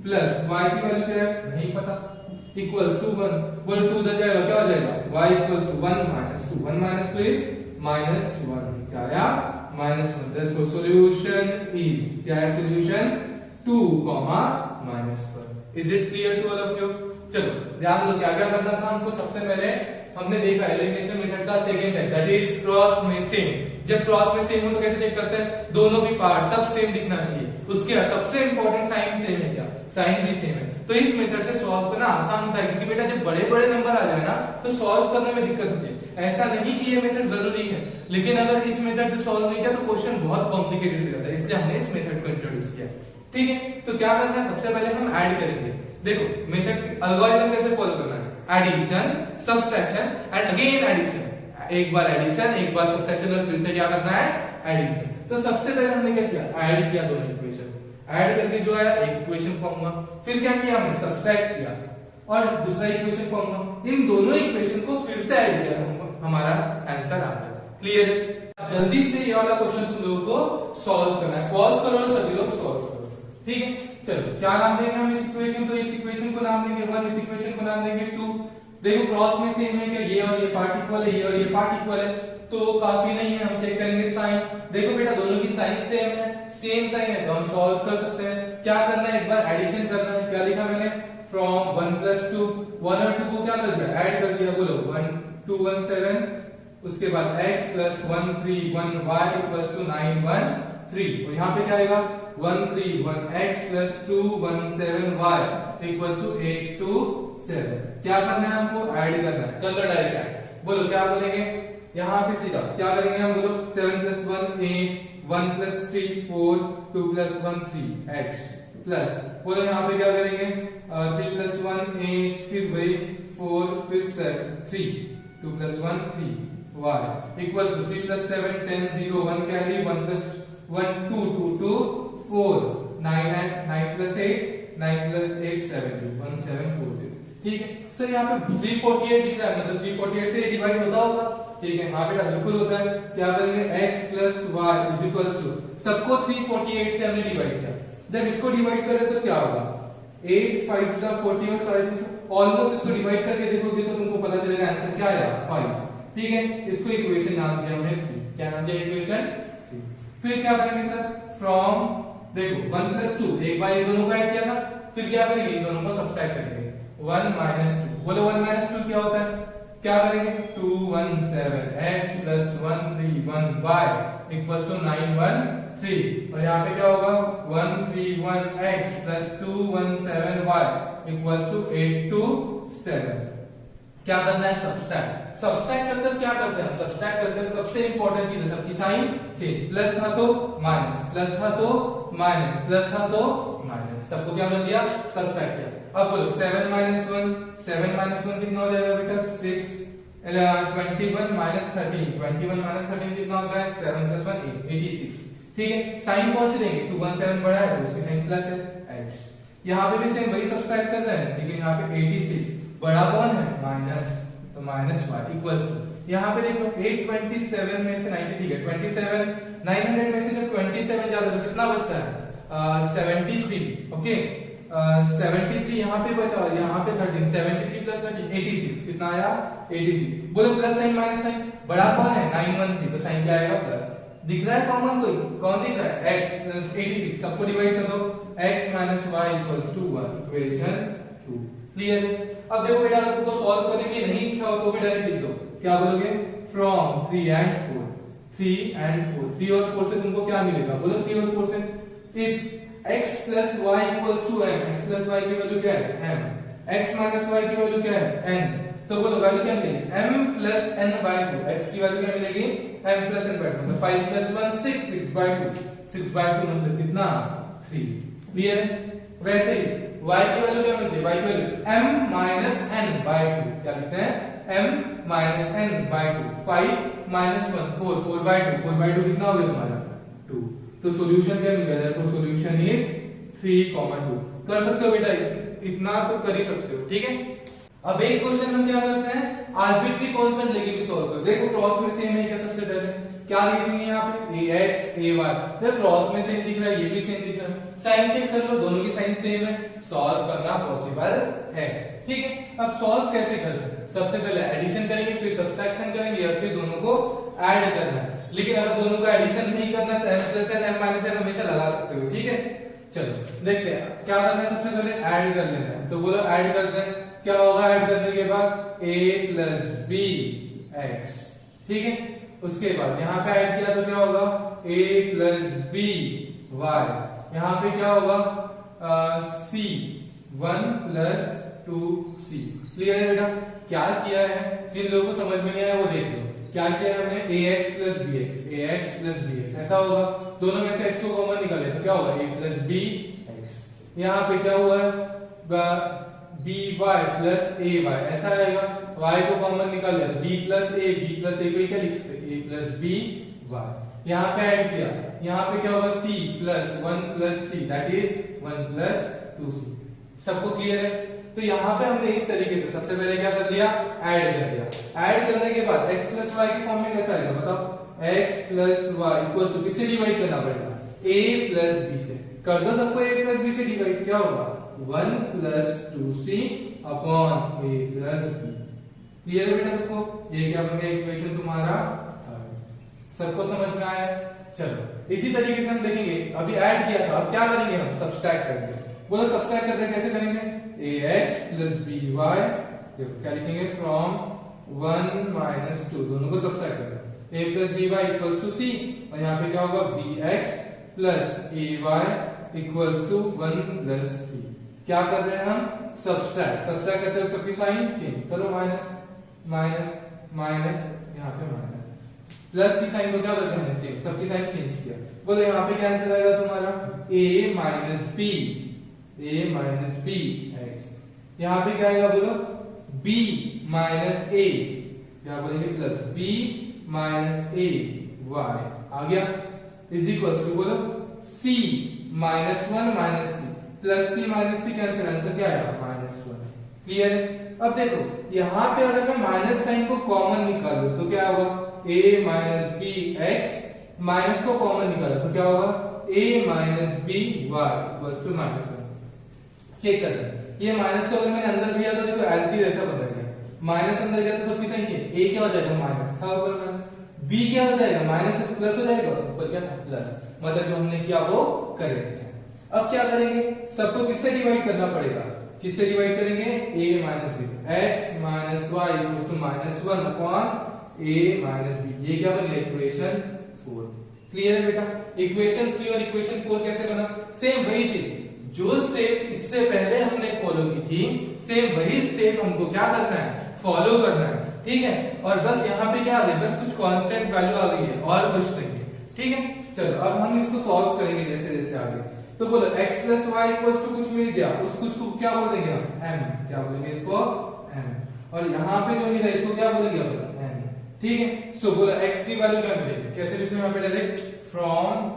प्लस y की वैल्यू क्या है नहीं पता, इक्वल्स टू 1। बोलो 2 उधर जाएगा क्या हो जाएगा y equals to 1 minus 2, 1 minus 2 is -1, क्या आया -1। देयरफॉर सॉल्यूशन इज, क्या है solution 2, -1। Is it clear to all of you? चलो ध्यान दो क्या क्या करना था हमको। सबसे पहले हमने देखा एलिमिनेशन मेथड का second type that is cross missing. जब क्रॉस में सेम हो तो कैसे चेक करते हैं, दोनों भी पार्ट सब सेम दिखना चाहिए। उसके बाद सबसे इंपॉर्टेंट साइन सेम है क्या, साइन भी सेम है। तो इस मेथड से सॉल्व करना आसान होता है, क्योंकि बेटा जब बड़े बड़े नंबर आ जाए ना तो सॉल्व करने में दिक्कत होती है। ऐसा नहीं कि ये मेथड जरूरी है, लेकिन अगर इस मेथड से सॉल्व नहीं किया तो क्वेश्चन बहुत कॉम्प्लिकेटेड हो जाता है, इसलिए हमने इस मेथड को इंट्रोड्यूस किया। ठीक है, तो क्या करना है, सबसे पहले हम ऐड करेंगे। देखो मेथड एल्गोरिथम कैसे फॉलो करना है, addition, subtraction and again addition. एक बार एडिशन, एक बार सब्सट्रैक्शन और फिर से क्या करना है एडिशन। तो सबसे पहले हमने क्या किया, ऐड किया दोनों इक्वेशन, ऐड करके जो आया एक इक्वेशन फॉर्म हुआ। फिर क्या किया हमने, सब्सट्रैक्ट किया और दूसरा इक्वेशन फॉर्म हुआ। इन दोनों इक्वेशन को फिर से ऐड किया, हमारा आंसर आ गया। क्लियर है? जल्दी से ये वाला क्वेश्चन तुम लोगों को सॉल्व करना है, पॉज करो और सभी लोग सॉल्व करो। ठीक है, चलो क्या नाम देंगे हम इस इक्वेशन को, इस इक्वेशन को नाम देंगे 1, इस इक्वेशन को नाम देंगे 2। देखो क्रॉस में सेम है क्या, ये और ये पार्ट इक्वल है, ये और ये पार्ट इक्वल है, तो काफी नहीं है, हम चेक करेंगे साइन। देखो बेटा दोनों की साइन सेम है, सेम साइन है तो हम सॉल्व कर सकते हैं। क्या करना है, एक बार एडिशन करना है। क्या लिखा मैंने, फ्रॉम 1 + 2, 1 और 2 को क्या कर दिया, ऐड कर दिया। बोलो 1 2 1 7, उसके बाद x + 1 3 1 y = 9 1 3, और यहाँ पे क्या आएगा 1 3 1 x + 2 1 7 y = 8 2 7। क्या करना है हमको, ऐड करना है। कर लो डायरेक्ट ऐड। बोलो क्या बोलेंगे, यहाँ पे सीधा क्या करेंगे हम, बोलो 7 + 1 8, 1 + 3 4, 2 + 1 3 x प्लस, बोलो यहाँ पे क्या करेंगे 3 + 1 8, फिर वही 4, फिर 3, 2 + 1 3 y = 3 + 7 10 0 1 कैरी 1 + 1 2 2 2 4 9 and 9 + 8 9 + 8 70 1740। ठीक है सर, यहाँ पे 348 दिख रहा है, मतलब 348 से डिवाइड होता होगा। ठीक है, हाँ बेटा बिल्कुल होता है। क्या करेंगे, x + y = सबको 348 से हमने डिवाइड किया। जब इसको डिवाइड करें तो क्या होगा, 8 5 * 40 और 350, ऑलमोस्ट इसको डिवाइड करके देखोगे तो तुमको पता चलेगा आंसर क्या आया 5। ठीक है, इसको इक्वेशन नाम दिया हमने 3। क्या नाम दिया, इक्वेशन 3। फिर क्या करेंगे सर, फ्रॉम देखो 1 + 2, एक बार इन दोनों को ऐड किया था, फिर क्या करेंगे, इन दोनों को सब्ट्रैक्ट करेंगे 1 - 2। बोलो 1 - 2 क्या होता है, क्या करेंगे 2 1 7 x + 1 3 1 y = 9 1 3, और यहाँ पे क्या होगा 1 3 1 x + 2 1 7 y = 8 2 7। क्या करना है, सब्सट्रैक्ट। सब्सट्रैक्ट करते क्या करते हैं हम, सब्सट्रैक्ट करते हैं सबसे इंपॉर्टेंट चीज है सबकी साइन चेंज। प्लस था तो माइनस, प्लस था तो माइनस, प्लस था तो माइनस, सबको क्या कर दिया, सब्सट्रैक्ट किया। अब बोलो 7 - 1, 7 - 1 कितना हो जाएगा बेटा 6, 21 - 13, 21 - 13 कितना होता है 7 + 1 8 86। ठीक है, साइन कौन से देंगे, 217 बड़ा है तो उसकी साइन प्लस है x। यहाँ पे भी सेम वही सब्सट्रैक्ट कर रहे हैं, लेकिन यहाँ पे 86 बड़ा कौन है माइनस, तो -y = यहाँ पे देखो 827 में से 93 है, 27 900 में से जब 27 ज्यादा तो कितना बचता है 73। ओके 73 यहाँ पे बचा और यहाँ पे 13, 73 + 13 86, कितना आया 86। बोलो प्लस साइन माइनस साइन, बड़ा कौन है 913, तो साइन क्या आएगा प्लस। दिख रहा है कॉमन, कोई कौन दिख रहा है x 86, सबको डिवाइड कर दो, x - y = 1, इक्वेशन 2। क्लियर है? अब देखो बेटा अगर तुमको सॉल्व करने की नहीं इच्छा हो तो भी डायरेक्ट लिख दो। क्या बोलोगे, फ्रॉम 3 and 4, 3 and 4, 3 और 4 से तुमको क्या मिलेगा, बोलो 3 और 4 से, if x + y = m, x + y की वैल्यू क्या है m, x - y की वैल्यू क्या है n, तो बोलो वैल्यू क्या मिलेगी m + n/2, x की वैल्यू क्या मिलेगी m + n/2, मतलब 5 + 1 6, 6/2, 6/2 मतलब कितना 3। क्लियर है? वैसे ही y की वैल्यू क्या मिलती है, y की वैल्यू m - n/2, क्या लिखते हैं m - n/2, 5 - 1 4, 4/2, 4/2 कितना हो गया तुम्हारा 2। तो सॉल्यूशन क्या मिल गया, देयरफॉर सॉल्यूशन इज 3, 2। कर सकते हो बेटा, इतना तो कर ही सकते हो। ठीक है, अब एक क्वेश्चन हम क्या करते हैं आर्बिट्री कांस्टेंट लेके भी सॉल्व करो। देखो क्रॉस में सेम है क्या, सबसे पहले क्या लिखेंगे यहाँ पे ax ay, देखो क्रॉस में सेम दिख रहा है, ये भी सेम दिख रहा है, साइन चेक कर लो, दोनों की साइन सेम है, सॉल्व करना पॉसिबल है। ठीक है, अब सॉल्व कैसे कर सकते हैं, सबसे पहले एडिशन करेंगे, फिर सब्सट्रैक्शन करेंगे, या फिर दोनों को ऐड करना है। लेकिन अगर दोनों को एडिशन नहीं करना तो m plus n m minus n हमेशा लगा सकते हो। ठीक है, चलो देखते हैं क्या करना है। सबसे पहले ऐड कर लेना है, तो बोलो ऐड करते हैं, क्या होगा ऐड करने के बाद a प्लस बी एक्स। ठीक है, उसके बाद यहाँ पे ऐड किया तो क्या होगा a प्लस बी वाई, यहाँ पे क्या होगा c 1 प्लस 2c। क्लियर है बेटा, क्या किया है, जिन लोगों को समझ में नहीं आया वो देख लो। क्या किया है हमने ax प्लस bx, ऐसा होगा, दोनों में से x को कॉमन निकाले तो क्या होगा a प्लस बी एक्स। यहाँ पे क्या हुआ है by प्लस ay, ऐसा आएगा, y को कॉमन निकाल लिया तो b प्लस a को क्या लिख सकते हैं a प्लस b y। यहाँ पे ऐड किया, यहाँ पे क्या होगा c plus 1 plus c that is 1 plus 2c। सबको क्लियर है? तो यहाँ पे हमने इस तरीके से सबसे पहले क्या कर दिया, ऐड कर दिया। ऐड करने के बाद x प्लस y के फॉर्म में कैसा आएगा बताओ, x plus y equal to किससे डिवाइड करना पड़ेगा, a प्लस b से। कर दो सबको a प्लस b से डिवाइड, क्या होगा 1 plus 2c upon a plus b। Clear है बेटा सबको? ये क्या बन गया इक्वेशन तुम्हारा, सबको समझ में आया? चलो इसी तरीके से हम देखेंगे, अभी ऐड किया था, अब क्या करेंगे हम सब्सट्रैक्ट करेंगे। बोलो सब्सट्रैक्ट करते हैं, कैसे करेंगे, ax प्लस by, देखो क्या लिखेंगे फ्रॉम 1 माइनस 2, दोनों को सब्सट्रैक्ट करें, a plus by equals to c, और यहाँ पे क्या होगा bx plus ay equals to 1 plus c। क्या कर रहे हैं हम, सब्सट्रैक्ट करते हैं, सबकी साइन चेंज करो, माइनस माइनस माइनस, यहाँ पे माइनस, प्लस की साइन को क्या करते हैं चेंज, सबकी साइन चेंज किया। बोलो यहाँ पे क्या आंसर आएगा तुम्हारा a माइनस b एक्स। यहाँ पे क्या आएगा बोलो b माइनस a, क्या बोलेंगे plus b minus a y आ गया, इज इक्वल टू बोलो c minus 1 minus c plus c minus c cancel, answer क्या आएगा माइनस 1। क्लियर है? अब देखो यहाँ पे अगर मैं माइनस साइन को कॉमन निकालूं तो क्या होगा a minus b x, minus को कॉमन निकालो तो क्या होगा a minus b y equal to minus 1। Check कर लें, ये माइनस को अगर मैंने अंदर दिया तो देखो एज टी ऐसा बन रहा है, माइनस अंदर गया तो सबकी साइन चेंज, a क्या हो जाएगा माइनस था ऊपर में, b क्या हो जाएगा माइनस से प्लस हो जाएगा, ऊपर क्या था प्लस, मतलब जो हमने किया वो करेक्ट है। अब क्या करेंगे, सबको किससे डिवाइड करना पड़ेगा, किससे डिवाइड करेंगे a minus b, x minus y equal to minus 1 upon a minus b, ये क्या बन गया इक्वेशन 4। क्लियर है बेटा? इक्वेशन 3 और इक्वेशन 4 कैसे बना, सेम वही चीज, जो स्टेप इससे पहले हमने फॉलो की थी, सेम वही स्टेप हमको क्या करना है, फॉलो करना है। ठीक है, और बस यहाँ पे क्या आ गई, बस कुछ कांस्टेंट वैल्यू आ गई है और कुछ नहीं है। ठीक है, चलो अब हम इसको सॉल्व करेंगे जैसे जैसे आगे। तो बोलो x plus y equals to कुछ मिल गया, उस कुछ को क्या बोल देंगे हम m, क्या बोलेंगे इसको m, और यहाँ पे जो मिला इसको क्या बोलेंगे हम n। ठीक है, सो बोलो x की वैल्यू क्या मिलेगी, कैसे लिखूं यहाँ पे डायरेक्ट, फ्रॉम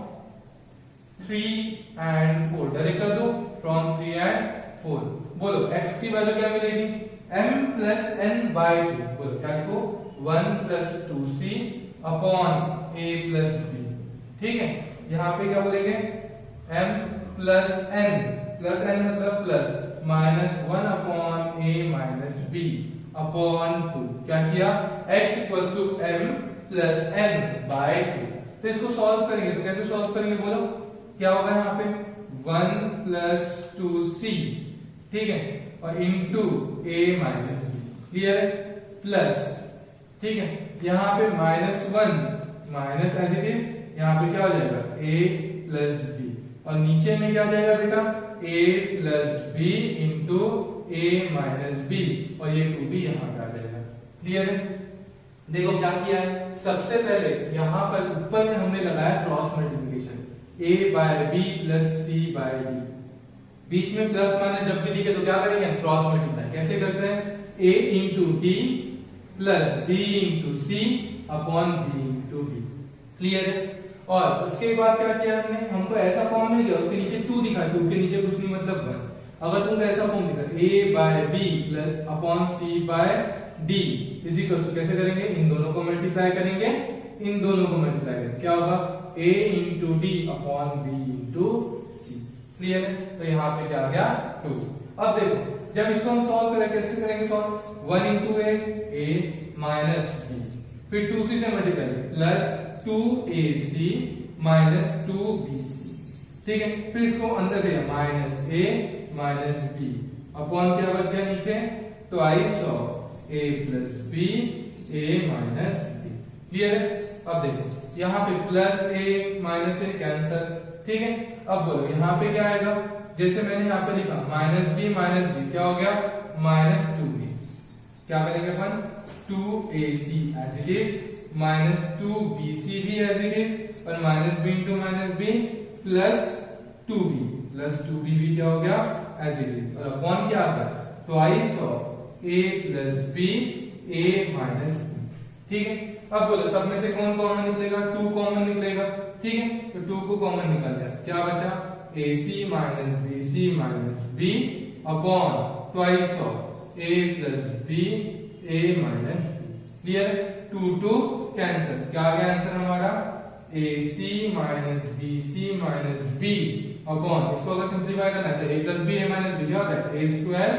3 and 4, डायरेक्ट कर दो फ्रॉम 3 and 4। बोलो x की वैल्यू क्या मिलेगी, m प्लस n बाय 2, बोलो क्या लिखो 1 plus 2c upon a plus b। ठीक है, यहाँ पे क्या बोलेंगे m प्लस n मतलब plus minus 1 upon a minus b upon 2, क्या किया x equals to m plus n by 2। तो इसको सॉल्व करेंगे, तो कैसे सॉल्व करेंगे बोलो, क्या होगा यहाँ पे 1 प्लस 2c, ठीक है, और into a minus b। Clear है? प्लस, ठीक है, यहाँ पे -1 माइनस एज इट इज, यहाँ पे क्या हो जाएगा a प्लस b, और नीचे में क्या जाएगा बेटा a plus b into a minus b, और ये 2b यहाँ पे आ जाएगा। क्लियर है? देखो क्या किया है, सबसे पहले यहाँ पर ऊपर में हमने लगाया cross multiplication, a by b plus c by d, बीच में प्लस माइनस जब भी दिखे तो क्या करेंगे हम क्रॉस मल्टीप्लाई। कैसे करते हैं, a into d plus b into c upon b into d। Clear है? और उसके बाद क्या किया हमने, हमको ऐसा फॉर्म मिल गया, उसके नीचे 2 दिखा, 2 के नीचे कुछ नहीं मतलब 1। अगर तुमको ऐसा फॉर्म दिखा a by b plus upon c by d is equal to, कैसे करेंगे, इन दोनों को मल्टीप्लाई करेंगे, इन दोनों को मल्टीप्लाई करेंगे, क्या होगा, a into d upon b into c. Clear है? तो यहाँ पे क्या आ गया 2। अब देखो जब इसको हम सॉल्व करें, कैसे करेंगे सॉल्व, 1 इंटू ए माइनस बी, फिर 2c से multiply plus 2ac minus 2bc। ठीक है, फिर इसको अंदर ले minus a minus b upon क्या बच गया नीचे, twice of a plus b a minus b। Clear है? अब देखो यहाँ पे plus a minus a cancel. ठीक है, अब बोलो यहाँ पे क्या आएगा, जैसे मैंने यहाँ पे लिखा माइनस b क्या हो गया, माइनस 2b। क्या करेंगे अपन, 2ac as it is minus 2bc भी एज इट इज, और minus b into minus b plus 2b भी क्या हो गया एज इट इज, और अपॉन क्या आता है, twice of a plus b a minus b। ठीक है, अब बोलो सब में से कौन कॉमन निकलेगा, 2 कॉमन निकलेगा। ठीक है, तो 2 को कॉमन निकल गया, क्या बचा, ac minus bc minus b upon twice of a plus b a minus b। Clear? 2 cancel, क्या आ गया आंसर हमारा, ac minus bc minus b upon, इसको अगर सिंप्लीफाई करना है तो a plus b a minus b क्या होता है, a square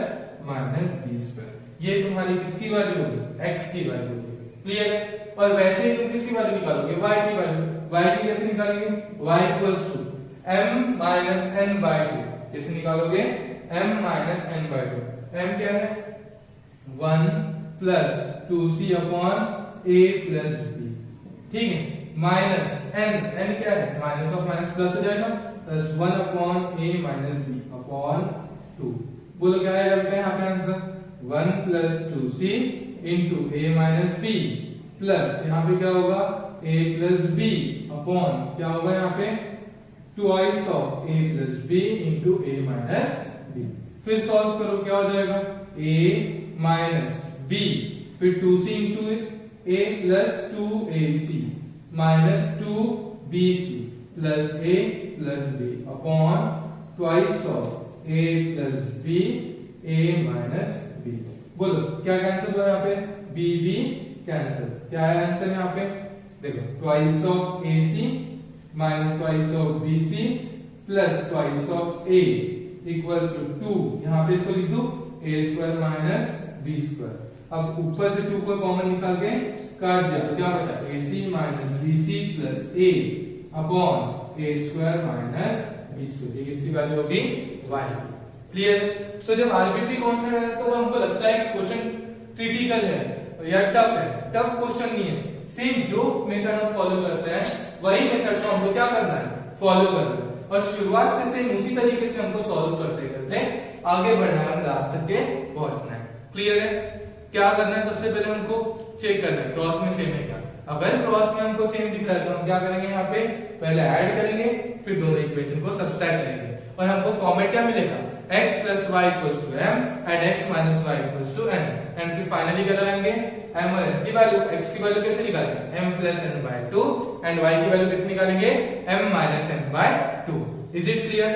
minus b square. ये तुम्हारी किसकी वैल्यू होगी, x की वैल्यू होगी। क्लियर है? और वैसे ही तुम किसकी वैल्यू निकालोगे, y की वैल्यू। y की कैसे निकालेंगे, y equals to m minus n by 2। कैसे निकालोगे, m minus n by 2। m क्या है, 1 plus 2c upon a plus b। ठीक है, माइनस n क्या है, माइनस ऑफ माइनस प्लस हो जाएगा, plus 1 upon a minus b upon 2। बोलो क्या आएगा बेटा यहाँ पे answer, 1 plus 2c into a minus b plus यहाँ पे क्या होगा, a प्लस b अपॉन क्या होगा यहाँ पे, twice of a plus b into a minus b। फिर सॉल्व करो, क्या हो जाएगा, a माइनस b फिर 2c into a plus 2ac minus 2bc plus a plus b upon twice of a plus b a minus b। बोलो क्या cancel हुआ यहाँ पे, b b कैंसिल, क्या है आंसर यहाँ पे, देखो twice of ac minus twice of bc plus twice of a equals to 2। यहाँ पे इसको लिख दो a square minus b square. अब ऊपर से 2 को कॉमन निकाल के काट दिया तो क्या बचा, ac minus bc plus a upon a square minus b square. ये किसकी वैल्यू होगी, y। क्लियर? तो जब आर्बिट्री कांस्टेंट है तो हमको लगता है कि क्वेश्चन क्रिटिकल है या टफ है, टफ क्वेश्चन नहीं है। सेम जो मेथड हम फॉलो करते हैं वही मेथड को हमको क्या करना है, फॉलो करना है, और शुरुआत से सेम उसी तरीके से हमको सॉल्व करते करते आगे बढ़ना है, लास्ट तक के पहुंचना है। क्लियर है? क्या करना है, सबसे पहले हमको चेक करना है क्रॉस में सेम है क्या। अगर क्रॉस में हमको सेम दिख रहा है तो हम क्या करेंगे, यहाँ पे पहले ऐड करेंगे, फिर दोनों इक्वेशन को सब्सट्रैक्ट करेंगे, और हमको फॉर्मेट क्या मिलेगा, x plus y equals to m and x minus y equals to n, and फिर फाइनली क्या लगाएंगे, m और n की वैल्यू। x की वैल्यू कैसे निकालेंगे, m plus n by 2, and y की वैल्यू कैसे निकालेंगे, m minus n by 2। Is it clear?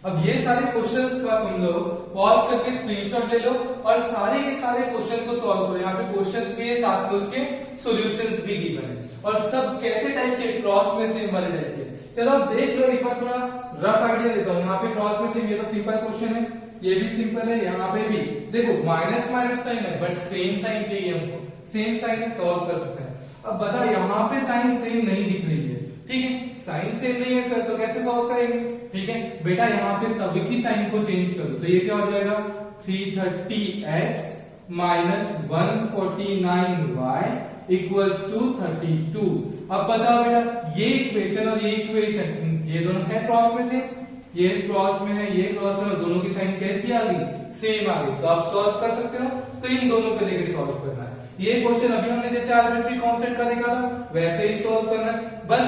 अब ये सारे क्वेश्चंस का तुम लोग पॉज करके स्क्रीनशॉट ले लो और सारे के सारे क्वेश्चन को सॉल्व करो। यहाँ पे क्वेश्चंस के साथ में उसके सॉल्यूशंस भी गिवन है, और सब कैसे टाइप के, क्रॉस में सेम वाले टाइप के। चलो अब देख लो, एक बार थोड़ा रफ आइडिया देता हूँ। यहाँ पे क्रॉस में सेम, ये तो सिंपल क्वेश्चन है, ये भी सिंपल है, यहाँ पे भी देखो माइनस माइनस साइन है बट सेम साइन चाहिए हमको, सेम साइन है, सॉल्व कर सकते हैं। अब बता, यहाँ पे साइन सेम नहीं दिख रही है, ठीक है, साइन सेम नहीं है सर, तो कैसे सॉल्व करेंगे। ठीक है बेटा, यहाँ पे सबकी साइन को चेंज कर दो, तो ये क्या हो जाएगा, 330x minus 149y equals to 32। अब बताओ बेटा, ये इक्वेशन और ये इक्वेशन, ये दोनों है क्रॉस में से, ये क्रॉस में है, ये क्रॉस में, और दोनों की साइन कैसी आ गई, सेम आ गई, तो आप सॉल्व कर सकते हो। तो इन दोनों को लेके सॉल्व करना है। ये क्वेश्चन अभी हमने जैसे आर्बिट्री कांस्टेंट का देखा था वैसे ही सॉल्व करना है, बस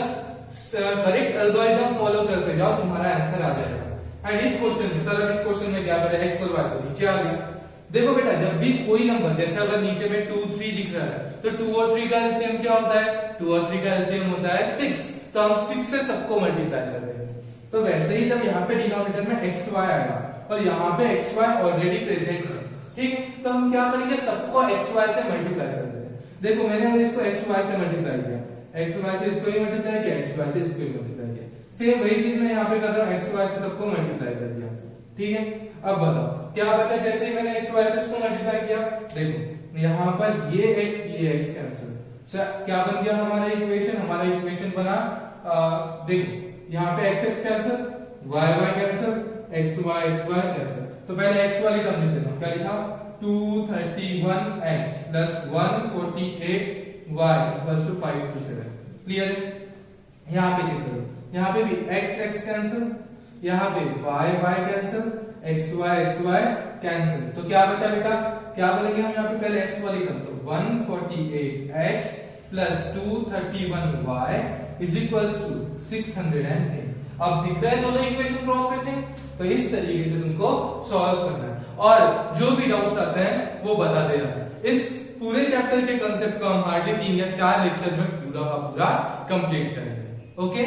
करेक्ट एल्गोरिथम फॉलो करते जाओ, तुम्हारा आंसर आ जाएगा। एंड इस क्वेश्चन में सर, इस क्वेश्चन में क्या करें, x और y तो नीचे आ गया। देखो बेटा, जब भी कोई नंबर, जैसे अगर नीचे में 2 3 दिख रहा है तो 2 और 3 का एलसीएम क्या होता है, 2 और 3 का एलसीएम होता है 6, तो हम 6 से सबको मल्टीप्लाई कर देंगे। तो वैसे ही जब यहाँ पे डिनोमिनेटर में xy आएगा और यहाँ पे xy ऑलरेडी प्रेजेंट है, ठीक है, तो हम क्या करेंगे, सबको एक्स वाई से मल्टीप्लाई कर देते हैं। देखो मैंने अगर इसको एक्स वाई से मल्टीप्लाई किया, एक्स वाई से इसको ही मल्टीप्लाई किया, एक्स वाई से इसको ही मल्टीप्लाई किया, सेम वही चीज मैं यहाँ पे कर रहा हूँ, एक्स वाई से सबको मल्टीप्लाई कर दिया। ठीक है, अब बताओ क्या बचा, जैसे ही मैंने एक्स वाई से इसको मल्टीप्लाई किया, देखो यहाँ पर ये एक्स कैंसिल, क्या बन गया हमारा इक्वेशन, हमारा इक्वेशन बना देखो यहाँ पे x cancel, y y cancel, x y cancel. तो पहले एक्स वाली टर्म लिख देता हूँ, क्या लिखा, 231x plus 148y equals to 527। Clear है, यहाँ पे चेक करो, यहाँ पे भी x कैंसिल, यहाँ पे y cancel, x y cancel, तो क्या बचा बेटा, क्या बोलेंगे हम यहाँ पे पहले x वाली टर्म, तो 148x plus 231y is equals to 610। अब दिख रहा है दोनों इक्वेशन क्रॉस प्रेसिंग, तो इस तरीके से तुमको सॉल्व करना है, और जो भी डाउट्स आते हैं वो बता दे रहा है। इस पूरे चैप्टर के कंसेप्ट को हम हार्डली 3 या 4 लेक्चर में पूरा का पूरा कंप्लीट करेंगे। ओके।